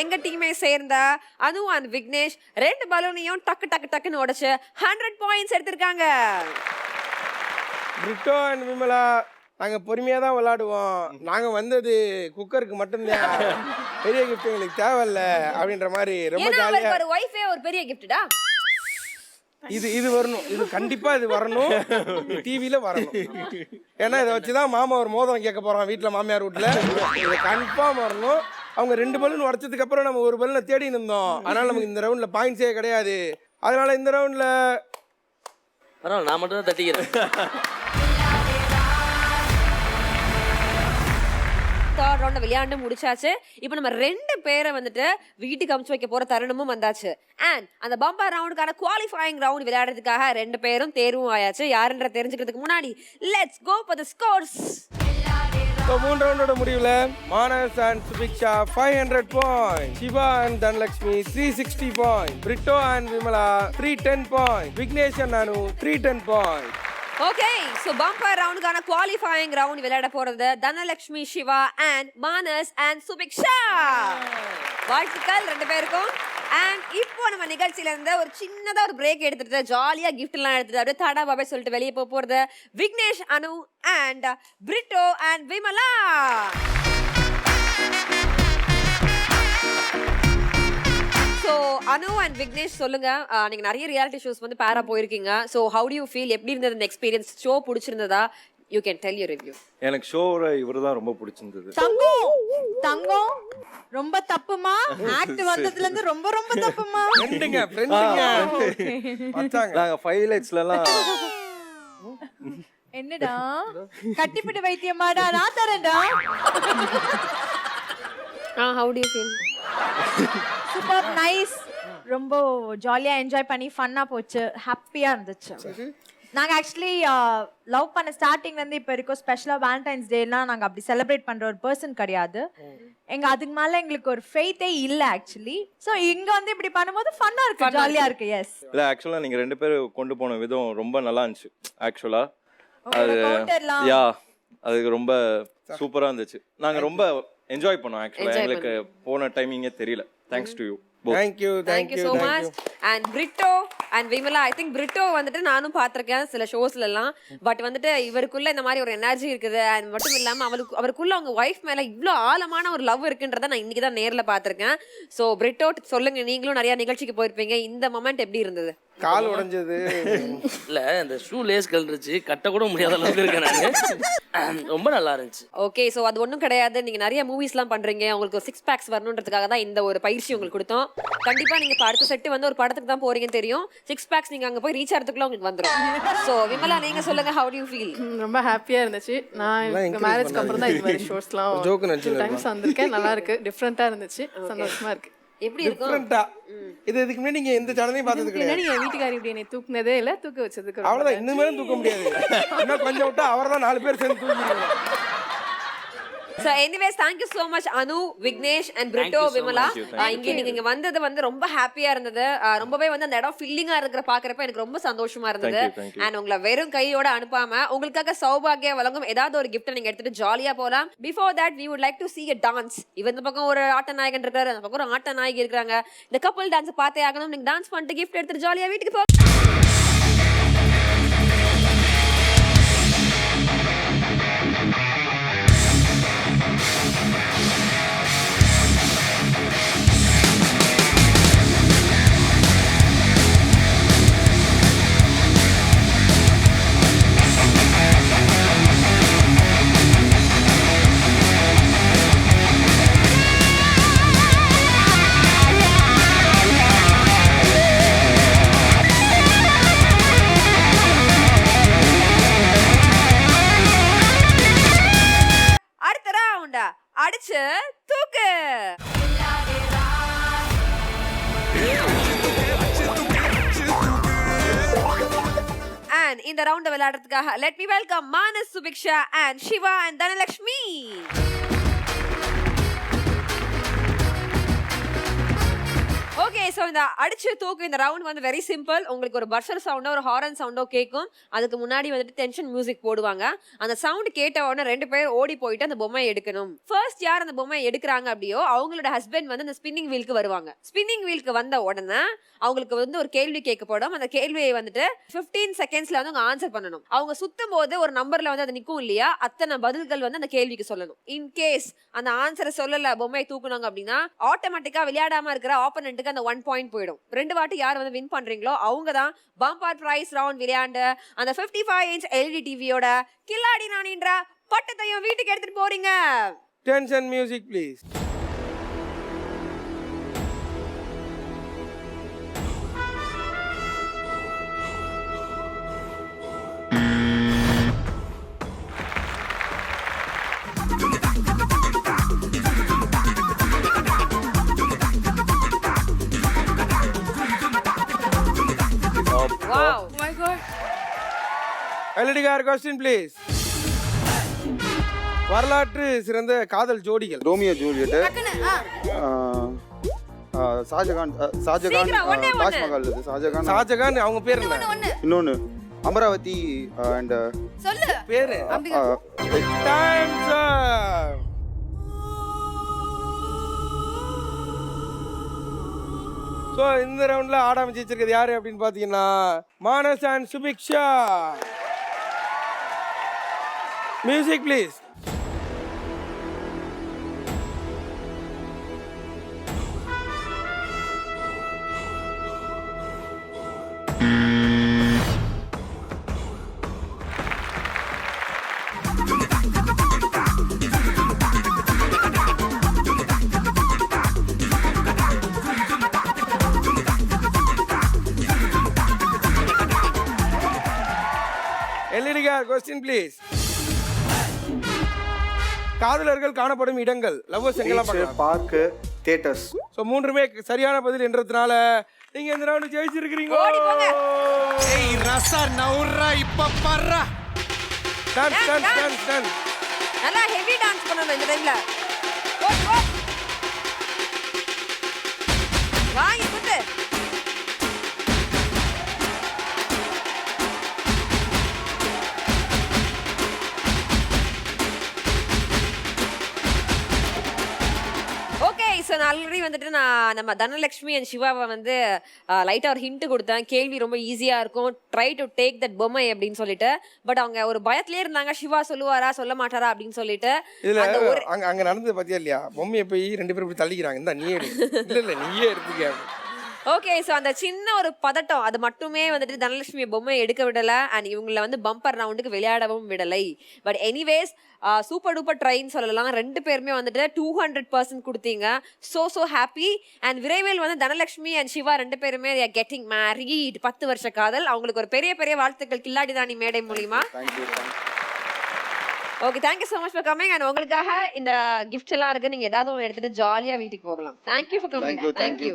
எங்க டீமை சேர்ந்த அனு அண்ட் விக்னேஷ் 2 பலூனையும் டக்குன்னு உடைச்சு 100 பாயிண்ட்ஸ் எடுத்திருக்காங்க. பிரிட்டோ அண்ட் விமலா, நாங்க பொறுமையா தான் விளையாடுவோம். நாங்க வந்தது குக்கருக்கு மட்டும்தான், பெரிய கிஃப்ட் எங்களுக்கு தேவையில்ல அப்படின்ற மாதிரி ரொம்ப ஜாலியா. ஒரு வைஃபே ஒரு பெரிய கிஃப்ட்டா? இது வரணும், இது கண்டிப்பா இது வரணும், டிவில வரணும். ஏன்னா இதை வச்சுதான் மாமா ஒரு மோதிரம் கேட்க போறான் வீட்டுல, மாமியார் வீட்டுல. இது கன்ஃபார்ம் வரணும். அவங்க 2 பலூன் உடைச்சதுக்கு அப்புறம் நம்ம ஒரு பலூனை தேடி இருந்தோம். அதனால நமக்கு இந்த ரவுண்ட்ல பாயிண்ட்ஸே கிடையாது. அதனால இந்த ரவுண்ட்ல பரவாயில்ல, நான் மட்டும் தான் தட்டிக்கிறேன். தேர்ட் ரவுண்ட் விளையாண்டு முடிச்சாச்சு. இப்போ நம்ம 2 பேரை வந்துட்டு வீட்டுக்கு அமுச்சு வைக்க போற தருணமும் வந்தாச்சு. அண்ட் அந்த பம்பர் ரவுண்டுக்கான குவாலிஃபைங் ரவுண்ட் விளையாடுறதுக்காக 2 பேரும் தேர்வும் ஆயாச்சு. யாருன்ற தெரிஞ்சுக்கிறதுக்கு முன்னாடி let's go for the scores. So 3 ரவுண்டோட முடிவில் Manas and Subiksha 500 point, Siva and Dhanalakshmi 360 point, Brito and Vimala 310 point, Vignesh and நானு 310 பாயிண்ட். ஓகே, சோ பம்பர் ரவுண்டுக்கான குவாலிஃபைங் ரவுண்ட் விளையாட போறது தனலட்சுமி, சிவா அண்ட் மானஸ் அண்ட் சுபிக்ஷா. வாழ்த்துக்கள் 2 பேருக்கும். அண்ட் இப்போ நம்ம நிகழ்ச்சியில இருந்து ஒரு சின்னதா ஒரு பிரேக் எடுத்துட்டு ஜாலியா கிஃப்ட் எல்லாம் எடுத்துட்டு அப்படியே டாடா பாபே சொல்லிட்டு வெளியே போறது Vignesh, Anu and Brito and Vimala. So Anu and Vignesh சொல்லுங்க, நீங்க நிறைய ரியாலிட்டி ஷோஸ் வந்து பேரா போயிருக்கீங்க. So how do you feel? எப்படி இருந்தது இந்த எக்ஸ்பீரியன்ஸ்? ஷோ பிடிச்சிருந்ததா? You can tell your review. எனக்கு ஷோவோட இவர் தான் ரொம்ப பிடிச்சிருந்தது. தங்கம் ரொம்ப தப்புமா? ஆக்ட் வந்ததுல இருந்து ரொம்ப ரொம்ப தப்புமா? ஃப்ரெண்டுங்க ஃப்ரெண்டுங்க மச்சாங்க. நாங்க ஹைலைட்ஸ்லலாம் என்னடா கட்டிப்பிட்டு வைத்தியமாடா நான் தரேன்டா. How do you feel? Super nice. ரொம்ப ஜாலியா என்ஜாய் பண்ணி ஃபன்னா போச்சு, ஹாப்பியா இருந்துச்சு. நாங்க ஆக்சுவலி லவ் பண்ண ஸ்டார்டிங்ல இருந்து இப்ப இருக்கோம் ஸ்பெஷலா வேலண்டைன்ஸ் டேலாம் நாங்க அப்படி செலிப்ரேட் பண்ற ஒரு பர்சன் கிடையாது. அதுக்கு மேல எங்களுக்கு ஒரு ஃபெய்த்தே இல்ல ஆக்சுவலி. சோ இங்க வந்து இப்படி பண்ணும்போது ஃபன்னா இருக்கு, ஜாலியா இருக்கு. எஸ் இல்ல, ஆக்சுவலா நீங்க 2 பேரும் கொண்டு போன விதம் ரொம்ப நல்லா இருந்துச்சு. ஆக்சுவலா அது யா அது ரொம்ப சூப்பரா இருந்துச்சு. நாங்க ரொம்ப என்ஜாய் பண்ணோம். ஆக்சுவலா எங்களுக்கு போன டைமிங்கே தெரியல. Thanks to you. Thank you so much. And Brito and Vimala, I think Brito வந்துட்டு நானும் பார்த்திருக்கேன் சில ஷோஸ்ல எல்லாம். பட் வந்துட்டு இவருக்குள்ள இந்த மாதிரி ஒரு எனர்ஜி இருக்குது. அண்ட் மட்டும் இல்லாம அவருக்குள்ள அவங்க வைஃப் மேல இவ்ளோ ஆழமான ஒரு லவ் இருக்குன்றத நான் இன்னைக்கு தான் நேர்ல பார்த்திருக்கேன். சோ Brito சொல்லுங்க, நீங்களும் நிறைய நிகழ்ச்சிக்கு போயிருப்பீங்க, இந்த மொமெண்ட் எப்படி இருந்தது? கால் உடைஞ்சது இல்ல, இந்த ஷூ லேஸ் கழண்டுச்சு, கட்ட கூட முடியாத அளவுக்கு இருக்கேன் நான். ரொம்ப நல்லா இருந்துச்சு. ஓகே, சோ அது ஒண்ணும் கிடையாது. நீங்க நிறைய மூவிஸ்லாம் பண்றீங்க, உங்களுக்கு 6 பேக்ஸ் வரணும்ன்றதுக்காக தான் இந்த ஒரு பயிற்சி உங்களுக்கு கொடுத்தோம். கண்டிப்பா நீங்க அடுத்த செட் வந்து ஒரு படத்துக்கு தான் போறீங்கன்னு தெரியும். 6 பேக்ஸ் நீங்க அங்க போய் ரீச் ஆகிறதுக்குள்ள உங்களுக்கு வந்துரும். சோ விமலா, நீங்க சொல்லுங்க, how do you feel? ரொம்ப ஹாப்பியா இருந்துச்சு. நான் மேரேஜ்க்கு அப்புறம் தான் இது மாதிரி ஷோஸ்லாம் ஜோக் நினைச்சேன். டைம்ஸ் வந்திருக்கேன். நல்லா இருக்கு, டிஃபரெண்டா இருந்துச்சு, சந்தோஷமா இருக்கு. எப்படி இருக்கும்? டிஃபரெண்டா இது இதுக்கு முன்னாடி நீங்க எந்த சேனலையும் பார்த்தது கிடையாது. என் வீட்டுக்காரி இப்படி என்னை தூக்குனதே இல்ல, தூக்க வச்சதுக்கு அவ்வளவுதான். இன்னுமே தூக்க முடியாது. இன்னும் கொஞ்சம் விட்டா அவர்தான் 4 பேர் சேர்ந்து தூக்கிடுவாங்க. So anyways, thank you so much Anu, Vignesh and Brito, Vimala. இங்க நீங்க வந்தது வந்து ரொம்ப ஹாப்பியா இருந்தது. ரொம்பவே வந்து அந்த இடம் ஃபில்லிங்கா இருக்கிற பாக்குறப்ப எனக்கு ரொம்ப சந்தோஷமா இருந்தது. அண்ட் உங்களை வெறும் கையோட அனுப்பாம உங்களுக்காக சௌபாகியா வழங்கும் ஏதாவது ஒரு கிஃப்ட் நீங்க எடுத்துட்டு ஜாலியா போலாம். Before that we would like to see a dance. இந்த பக்கம் ஒரு ஆட்ட நாயகன் இருக்காரு, அந்த பக்கம் ஒரு ஆட்ட நாயகி இருக்காங்க. இந்த கப்பல் டான்ஸ் பார்த்தே ஆகணும். நீங்க டான்ஸ் பண்ணிட்டு கிஃப்ட் எடுத்துட்டு ஜாலியா வீட்டுக்கு போ. அடிச்சு தூக்கு. And இந்த ரவுண்ட் விளையாடுறதுக்காக let me welcome Manas, Subiksha and Shiva and Dhanalakshmi. Okay, so இந்த அடிச்சு தூக்கு இந்த ரவுண்ட் வந்து வெரி சிம்பிள். உங்களுக்கு ஒரு பர்சர் சவுண்டோ ஒரு ஹாரன் சவுண்டோ கேட்கும். அதுக்கு முன்னாடி வந்துட்டு டென்ஷன் மியூசிக் போடுவாங்க. அந்த சவுண்ட் கேட்ட உடனே 2 பேர் ஓடி போயிட்டு அந்த பொம்மையை எடுக்கணும். ஃபர்ஸ்ட் யார் அந்த பொம்மையை எடுக்கிறாங்க அப்படியோ அவங்களோட ஹஸ்பண்ட் வந்து அந்த ஸ்பின்னிங் வீலுக்கு வருவாங்க. ஸ்பின்னிங் வீலுக்கு வந்த உடனே அவங்களுக்கு வந்து ஒரு கேள்வி கேட்கப்படும். அந்த கேள்வியை வந்துட்டு 15 செகண்ட்ஸ்ல வந்து அவங்க ஆன்சர் பண்ணணும். அவங்க சுத்தும் போது ஒரு நம்பர்ல வந்து அது நிக்கும் இல்லையா, அத்தனை பதில்கள் வந்து அந்த கேள்விக்கு சொல்லணும். இன் கேஸ் அந்த ஆன்சரை சொல்லல, பொம்மையை தூக்குனாங்க அப்படின்னா ஆட்டோமேட்டிக்கா விளையாடாம இருக்கிற ஆப்போனன்ட்டுக்கு அந்த 1 பாயிண்ட் போயிடும். 2 வாட்டி யார் வந்து வின் பண்றீங்களோ அவங்க தான் பம்பர் பிரைஸ் ரவுண்ட் விளையாண்டு அந்த 55 இன்ச் LED டிவியோட கில்லாடி ராணின்ற பட்டத்தையும் வீட்டுக்கு எடுத்துட்டு போறீங்க. Tension music please. எல்இடிகார் கொஸ்டின் ப்ளீஸ். வரலாற்று சிறந்த காதல் ஜோடிகள். ரோமியோ ஜூலியட், ஷாஜகான், தாஜ்மஹால், ஷாஜகான் அவங்க பேர் என்ன? இன்னொன்னு அமராவதி அண்ட் சொல்லு பேரு. டைம்ஸ் அப். ஸோ இந்த ரவுண்டில் ஆடாம ஜெயிச்சிருக்கிறது யாரு அப்படின்னு பார்த்தீங்கன்னா Manas and Subiksha. Music please. எல்இடிகார் கொஸ்டின் ப்ளீஸ். காதலர்கள் காணப்படும் இடங்கள். லவ்வர்ஸ் எங்கெல்லாம் பார்க்கலாம்? Park, theatres. ஸோ மூன்றுமே சரியான பதில் என்றதுனால நீங்க இந்த ரவுண்ட் ஜெயிச்சிருக்கிறீங்க. ஏய் ரசா நவுரா இப்ப பர்றா. டான்ஸ். நல்லா ஹெவி டான்ஸ் பண்ணணும் இந்த டைம்ல. வாங்கி குத்து. ஸோ நான் ஆல்ரெடி வந்துட்டு நான் நம்ம தனலட்சுமி அண்ட் சிவாவை வந்து லைட்டாக ஒரு ஹிண்ட் கொடுத்தேன். கேள்வி ரொம்ப ஈஸியாக இருக்கும், ட்ரை டு டேக் தட் பொம்மை அப்படின்னு சொல்லிட்டு. பட் அவங்க ஒரு பயத்திலே இருந்தாங்க, சிவா சொல்லுவாரா சொல்ல மாட்டாரா அப்படின்னு சொல்லிட்டு. இதுல அங்க நடந்தது பத்தியா இல்லையா? பொம்மையை போய் 2 பேரும் இப்படி தள்ளிக்கிறாங்க. இந்த நீயே இல்ல நீயே எடுத்துக்க. ஓகே, ஸோ அந்த சின்ன ஒரு பதட்டம் அது மட்டுமே வந்துட்டு தனலட்சுமியை பொம்மை எடுக்க விடலை அண்ட் இவங்களை வந்து பம்பர் ரவுண்டுக்கு விளையாடவும் விடலை. பட் எனிவேஸ் சூப்பர் டூப்பர் ட்ரைன்னு சொல்லலாம். 2 பேருமே வந்துட்டு 200% கொடுத்தீங்க. So happy. அண்ட் விரைவில் வந்து தனலட்சுமி அண்ட் சிவா 2 பேருமே கெட்டிங் மேரீட். 10 வருஷ காதல். அவங்களுக்கு ஒரு பெரிய பெரிய வாழ்த்துக்கள் கில்லாடி ராணி மேடை மூலியமா. Okay, thank you so much for coming. And உங்களுக்காக இந்த கிஃப்ட் எல்லாம் இருக்கு, நீங்க ஏதாவது ஒன்று எடுத்துட்டு ஜாலியா வீட்டுக்கு போகலாம். Thank you for coming. தேங்க்யூ.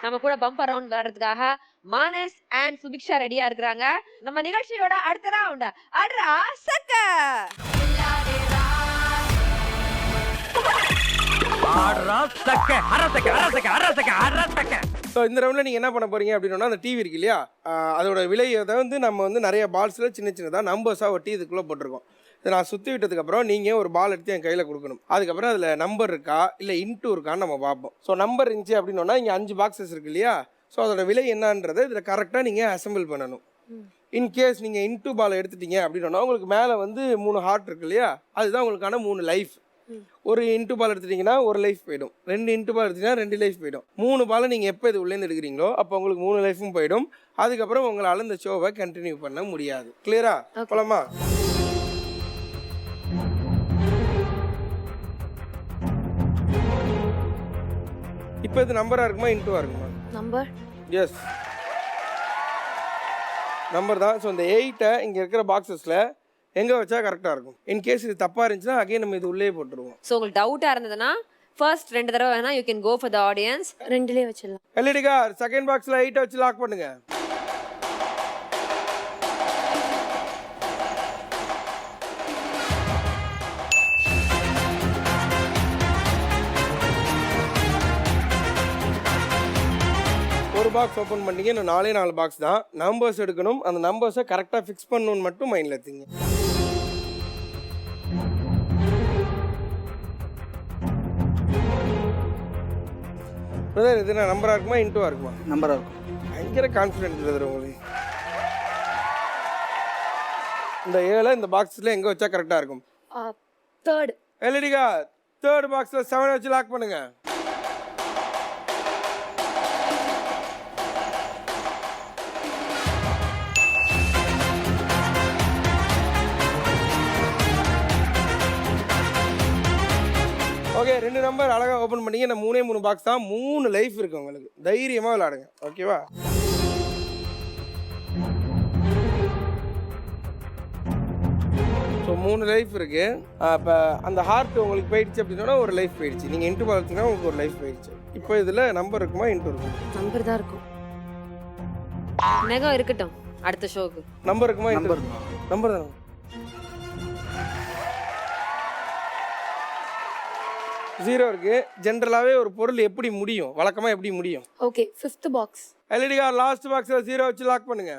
நம்ம கூட பம்பர் ரவுண்ட் விளையாடுறதுக்காக மானஸ் அண்ட் சுபிக்ஷா ரெடியா இருக்கிறாங்க. நம்ம நிகழ்ச்சியோட அடுத்த ரவுண்ட் அட்ரா சக்க. ஸோ இந்த ரவுண்டில் நீங்கள் என்ன பண்ண போறீங்க அப்படின்னா, அந்த டிவி இருக்கு இல்லையா, அதோட விலையை வந்து நம்ம வந்து நிறைய பால்ஸில் சின்ன சின்னதாக நம்பர்ஸாக ஒட்டி இதுக்குள்ளே போட்டிருக்கோம். இதை நான் சுற்றி விட்டதுக்கப்புறம் நீங்கள் ஒரு பால் எடுத்து என் கையில் கொடுக்கணும். அதுக்கப்புறம் அதில் நம்பர் இருக்கா இல்லை இன்ட்டு இருக்கான்னு நம்ம பார்ப்போம். ஸோ நம்பர் இருந்துச்சு அப்படின்னா இங்கே 5 பாக்ஸஸ் இருக்கு இல்லையா, ஸோ அதோட விலை என்னன்றதை இதில் கரெக்டாக நீங்கள் அசம்பிள் பண்ணணும். இன்கேஸ் நீங்கள் இன்ட்டு பால் எடுத்துட்டீங்க அப்படின்னா உங்களுக்கு மேலே வந்து 3 ஹார்ட் இருக்கு இல்லையா, அதுதான் உங்களுக்கான 3 லைஃப். ஒரு இன்ட்டு பால் எடுத்துட்டீங்கன்னா 1 லைஃப் போயிடும். 2 இன்ட்டு பால் எடுத்தீங்கன்னா 2 லைஃப் போயிடும். 3 பாலை நீங்கள் எப்போ இது உள்ளேருந்து எடுக்கிறீங்களோ அப்போ உங்களுக்கு 3 லைஃபும் போயிடும். அதுக்கப்புறம் உங்களால் இந்த ஷோவை கண்டினியூ பண்ண முடியாது. கிளியரா? போலாமா? இப்போ இது நம்பரா இருக்குமா இன்ட்டுவா இருக்குமா? நம்பர். எஸ், நம்பர் தான். ஸோ இந்த 8 இங்கே இருக்கிற பாக்ஸஸில் எங்கே வச்சா கரெக்டாக இருக்கும். இன்கேஸ் இது தப்பாக இருந்துச்சுன்னா அகைன் நம்ம இது உள்ளே போட்டுருவோம். ஸோ உங்களுக்கு டவுட்டாக இருந்ததுன்னா ஃபர்ஸ்ட் 2 தடவை வேணா you can go for the audience. 2லேயே வச்சிடலாம். எல்இடிகார் செகண்ட் பாக்ஸில் 8 வச்சு லாக் பண்ணுங்க. ஒரு பாக்ஸ் ஓப்பன் பண்ணிங்க. இன்னும் 4 பாக்ஸ் தான். நம்பர்ஸ் எடுக்கணும். அந்த நம்பர்ஸை கரெக்டாக ஃபிக்ஸ் பண்ணணும்னு மட்டும் மைண்டில் எடுத்துங்க. பிரதர், இது நான் நம்பராக இருக்குமா இன்ட்டுவா இருக்குமா? நம்பராக இருக்கும். பயங்கர கான்ஃபிடென்ட் பிரதர் உங்களுக்கு. இந்த 7 இந்த பாக்ஸில் எங்கே வச்சா கரெக்டாக இருக்கும்? 3rd. எல்இடிகார் 3rd பாக்ஸில் 7 வச்சு லாக் பண்ணுங்க. ஓகே, 2 நம்பர் அழகாக ஓப்பன் பண்ணிங்க. நான் 3 பாக்ஸ் தான். 3 லைஃப் இருக்கு உங்களுக்கு. தைரியமாக விளையாடுங்க. ஓகேவா? ஸோ ஸோ 3 லைஃப் இருக்கு. இப்போ அந்த ஹார்ட் உங்களுக்கு போயிடுச்சு அப்படின்னா ஒரு லைஃப் போயிடுச்சு. நீங்கள் இன்ட்டு பார்த்தீங்கன்னா உங்களுக்கு ஒரு லைஃப் போயிடுச்சு. இப்போ இதில் நம்பர் இருக்குமா இன்ட்டு இருக்கும்? நம்பர் தான் இருக்கும். நெகம் இருக்கட்டும் அடுத்த ஷோக்கு. நம்பர் இருக்குமா? நம்பர் நம்பர் தானே. ஜீரோ இருக்கு. ஜென்ரலாகவே ஒரு பொருள் எப்படி முடியும், வழக்கமாக எப்படி முடியும்? Okay 5th box. LED car last பாக்ஸில் 0 வச்சு லாக் பண்ணுங்க.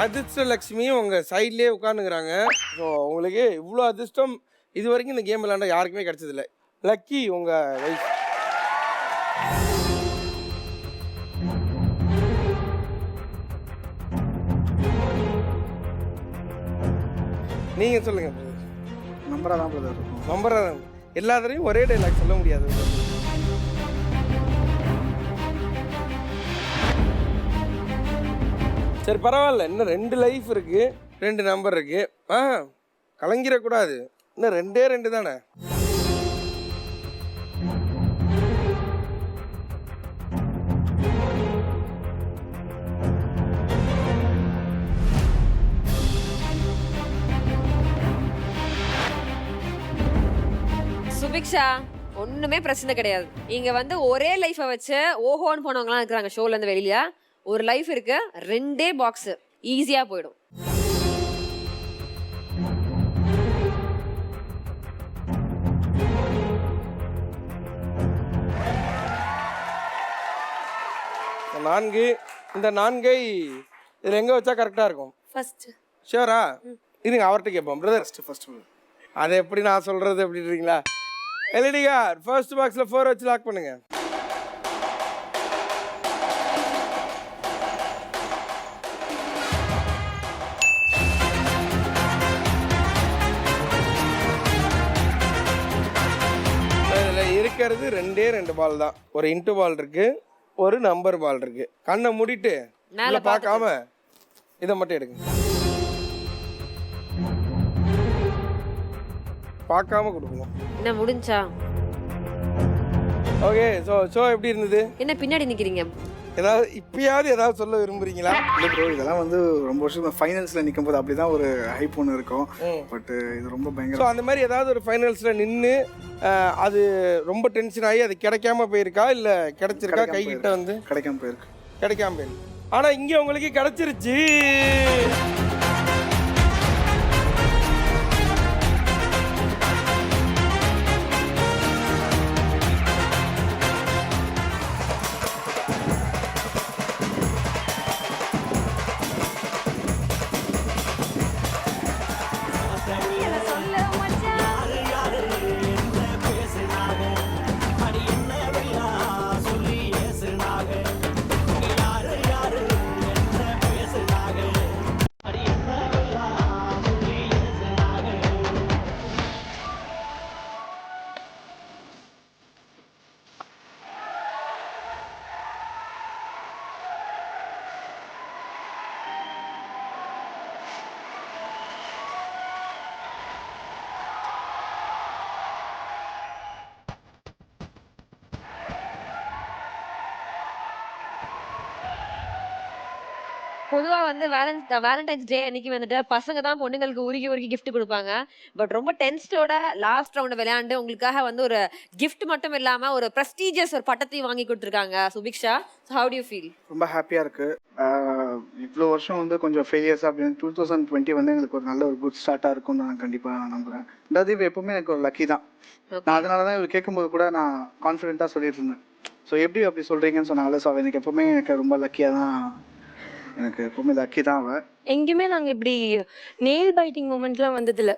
அதிர்ஷ்ட லக்ஷ்மியும் உங்கள் சைட்லேயே உட்காந்துக்கிறாங்க. ஸோ உங்களுக்கு இவ்வளோ அதிர்ஷ்டம் இது வரைக்கும் இந்த கேம் விளையாண்ட யாருக்குமே கிடைச்சதில்லை. லக்கி உங்கள் வைஃப். நீங்கள் சொல்லுங்கள். நம்பராக தான் பிரதர் இருக்கும். நம்பராக தான். எல்லாத்துலேயும் ஒரே டைலாக் சொல்ல முடியாது. சரி பரவாயில்ல, இன்னும் 2 லைஃப் இருக்கு, 2 நம்பர் இருக்கு. கலங்கிடக்கூடாது. இன்னும் 2 தானே. சுபிக்ஷா ஒண்ணுமே பிரச்சனை கிடையாது. இங்க வந்து ஒரே லைஃபை வச்சு ஓஹோன்னு போனவங்கலாம் இருக்கிறாங்க ஷோல இருந்து வெளியில. ஒரு லைஃப் இருக்கு, 2 பாக்ஸ் ஈஸியா போயிடும். இந்த 4 இதில் எங்கே வச்சா கரெக்டாக இருக்கும்? ஃபர்ஸ்ட். ஷியோரா? இருங்க அவர்கிட்ட கேட்போம். பிரதர் ஃபர்ஸ்ட் அதை எப்படி நான் சொல்கிறது அப்படின்றீங்களா? எல்இடி கார் ஃபர்ஸ்ட் பாக்ஸில் 4 வச்சு லாக் பண்ணுங்க. இருக்கிறது 2 பால் தான். ஒரு இன்ட்டு பால் இருக்கு, ஒரு நம்பர் பால் இருக்கு. கண்ணை மூடிட்டு மேல பார்க்காம இதை மட்டும் எடுங்க. பார்க்காம கொடுக்கணும். என்ன முடிஞ்சா? ஓகே. ஷோ எப்படி இருந்தது? என்ன பின்னாடி நிக்கிறீங்க? ஏதாவது இப்பயாவது ஏதாவது சொல்ல விரும்புறீங்களா? இல்லை ப்ரோ, இதெல்லாம் வந்து ரொம்ப வருஷம் ஃபைனல்ஸில் நிற்கும் போது அப்படி தான் ஒரு ஹைப் ஒன்று இருக்கும். பட் இது ரொம்ப பயங்கர. ஸோ அந்த மாதிரி ஏதாவது ஒரு ஃபைனல்ஸில் நின்று அது ரொம்ப டென்ஷன் ஆகி அது கிடைக்காம போயிருக்கா, இல்லை கிடைச்சிருக்கா? கைகிட்ட வந்து கிடைக்காம போயிருக்கு. கிடைக்காம போயிருக்கு. ஆனால் இங்கே உங்களுக்கு கிடைச்சிருச்சு. பொதுவா வந்து வேலண்டைன்ஸ் டே அன்னைக்கு வந்துட்டு பசங்க தான் பொண்ணுங்களுக்கு உருகி கிஃப்ட் கொடுப்பாங்க. பட் ரொம்ப டென்ஸ்டோட லாஸ்ட் ரவுண்ட் விளையாண்டு உங்களுக்காக வந்து ஒரு கிஃப்ட் மட்டும் இல்லாம ஒரு பிரஸ்டீஜியஸ் ஒரு பட்டத்தையும் வாங்கி கொடுத்துருக்காங்க Subiksha. How do you feel? ரொம்ப ஹாப்பியாக இருக்குது. இவ்வளோ வருஷம் வந்து கொஞ்சம் ஃபெயிலியர்ஸ் அப்படின்னு 2020 வந்து எங்களுக்கு ஒரு நல்ல ஒரு குட் ஸ்டார்ட்டாக இருக்கும்னு நான் கண்டிப்பாக நம்புகிறேன். ரெண்டாவது இப்போ எப்பவுமே எனக்கு ஒரு லக்கி தான். நான் அதனால தான் இவர் கேட்கும்போது கூட நான் கான்ஃபிடென்ட்டாக சொல்லிட்டு இருந்தேன். ஸோ எப்படி அப்படி சொல்கிறீங்கன்னு சொன்னாங்களே. ஸோ எனக்கு எப்பவுமே எனக்கு ரொம்ப லக்கியாக தான், எனக்கு எப்பவுமே லக்கி தான் அவன். எங்கேயுமே நாங்கள் இப்படி நெயில் பைட்டிங் மூமெண்ட்லாம் வந்ததில்ல.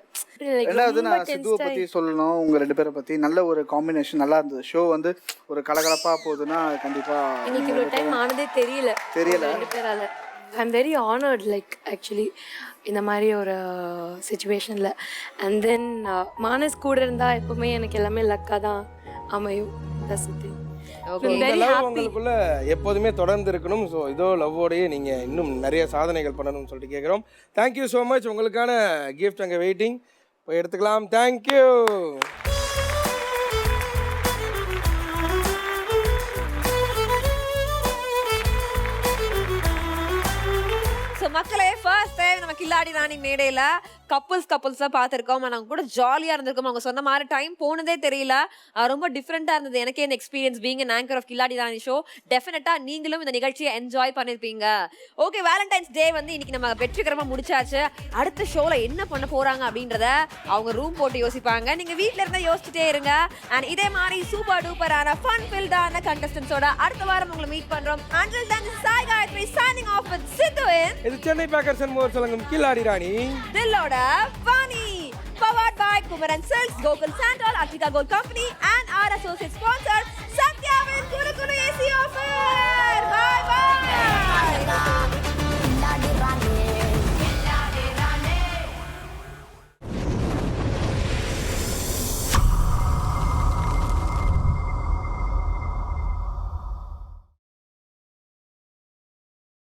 ரெண்டாவது நான் சித்துவை பற்றி சொல்லணும், உங்கள் 2 பேரை பற்றி. நல்ல ஒரு காம்பினேஷன், நல்லா இருந்தது. ஷோ வந்து ஒரு கலகலப்பாக போகுதுன்னா கண்டிப்பாக எங்களுக்கு இவ்வளோ டைம் ஆனதே தெரியல 2 பேரால. I am very honoured like actually இந்த மாதிரி ஒரு சுச்சுவேஷனில். அண்ட் தென் மானஸ் கூட இருந்தால் எப்பவுமே எனக்கு எல்லாமே லக்காக தான் அமையும். உங்களுக்குள்ள எப்போதுமே தொடர்ந்து இருக்கணும். ஸோ இதோ லவ்வோடையே நீங்கள் இன்னும் நிறைய சாதனைகள் பண்ணணும்னு சொல்லிட்டு கேட்குறோம். Thank you so much. உங்களுக்கான கிஃப்ட் அங்கே வெயிட்டிங். போய் எடுத்துக்கலாம். தேங்க்யூ. மக்களே, ஃபர்ஸ்ட் டைம் நம்ம கில்லாடி ராணி மேடையில கப்புள்ஸா பார்த்துருக்கோம். நாங்கள் கூட ஜாலியாக இருந்திருக்கோம். அவங்க சொன்ன மாதிரி டைம் போனதே தெரியல. ரொம்ப டிஃப்ரெண்ட்டாக இருந்தது எனக்கே இந்த experience being an anchor of Killadi Rani show. டெஃபினட்டாக நீங்களும் இந்த நிகழ்ச்சியை என்ஜாய் பண்ணியிருப்பீங்க. ஓகே, வேலண்டைன்ஸ் டே வந்து இன்னைக்கு நம்ம வெற்றிகரமாக முடிச்சாச்சு. அடுத்த ஷோவில் என்ன பண்ண போகிறாங்க அப்படின்றத அவங்க ரூம் போட்டு யோசிப்பாங்க. நீங்கள் வீட்டில் இருந்தால் யோசிச்சுட்டே இருங்க. அண்ட் இதே மாதிரி சூப்பர் டூப்பரான ஃபன் ஃபில்டான கண்டஸ்டன்ஸோட அடுத்த வாரம் உங்களை மீட் பண்ணுறோம். Until then, this is Sai Gayatri signing off with Sidhu in இது சென்னை பேக்கர்ஸ் அண்ட் மோர் சொல்லுங்க கில்லாடி ராணி தில்லோட Funny, powered by Kumaran Silks, Gokul Sandal, Atika Gold Company and our associate sponsor Satyavin Kuru Kuru AC Office.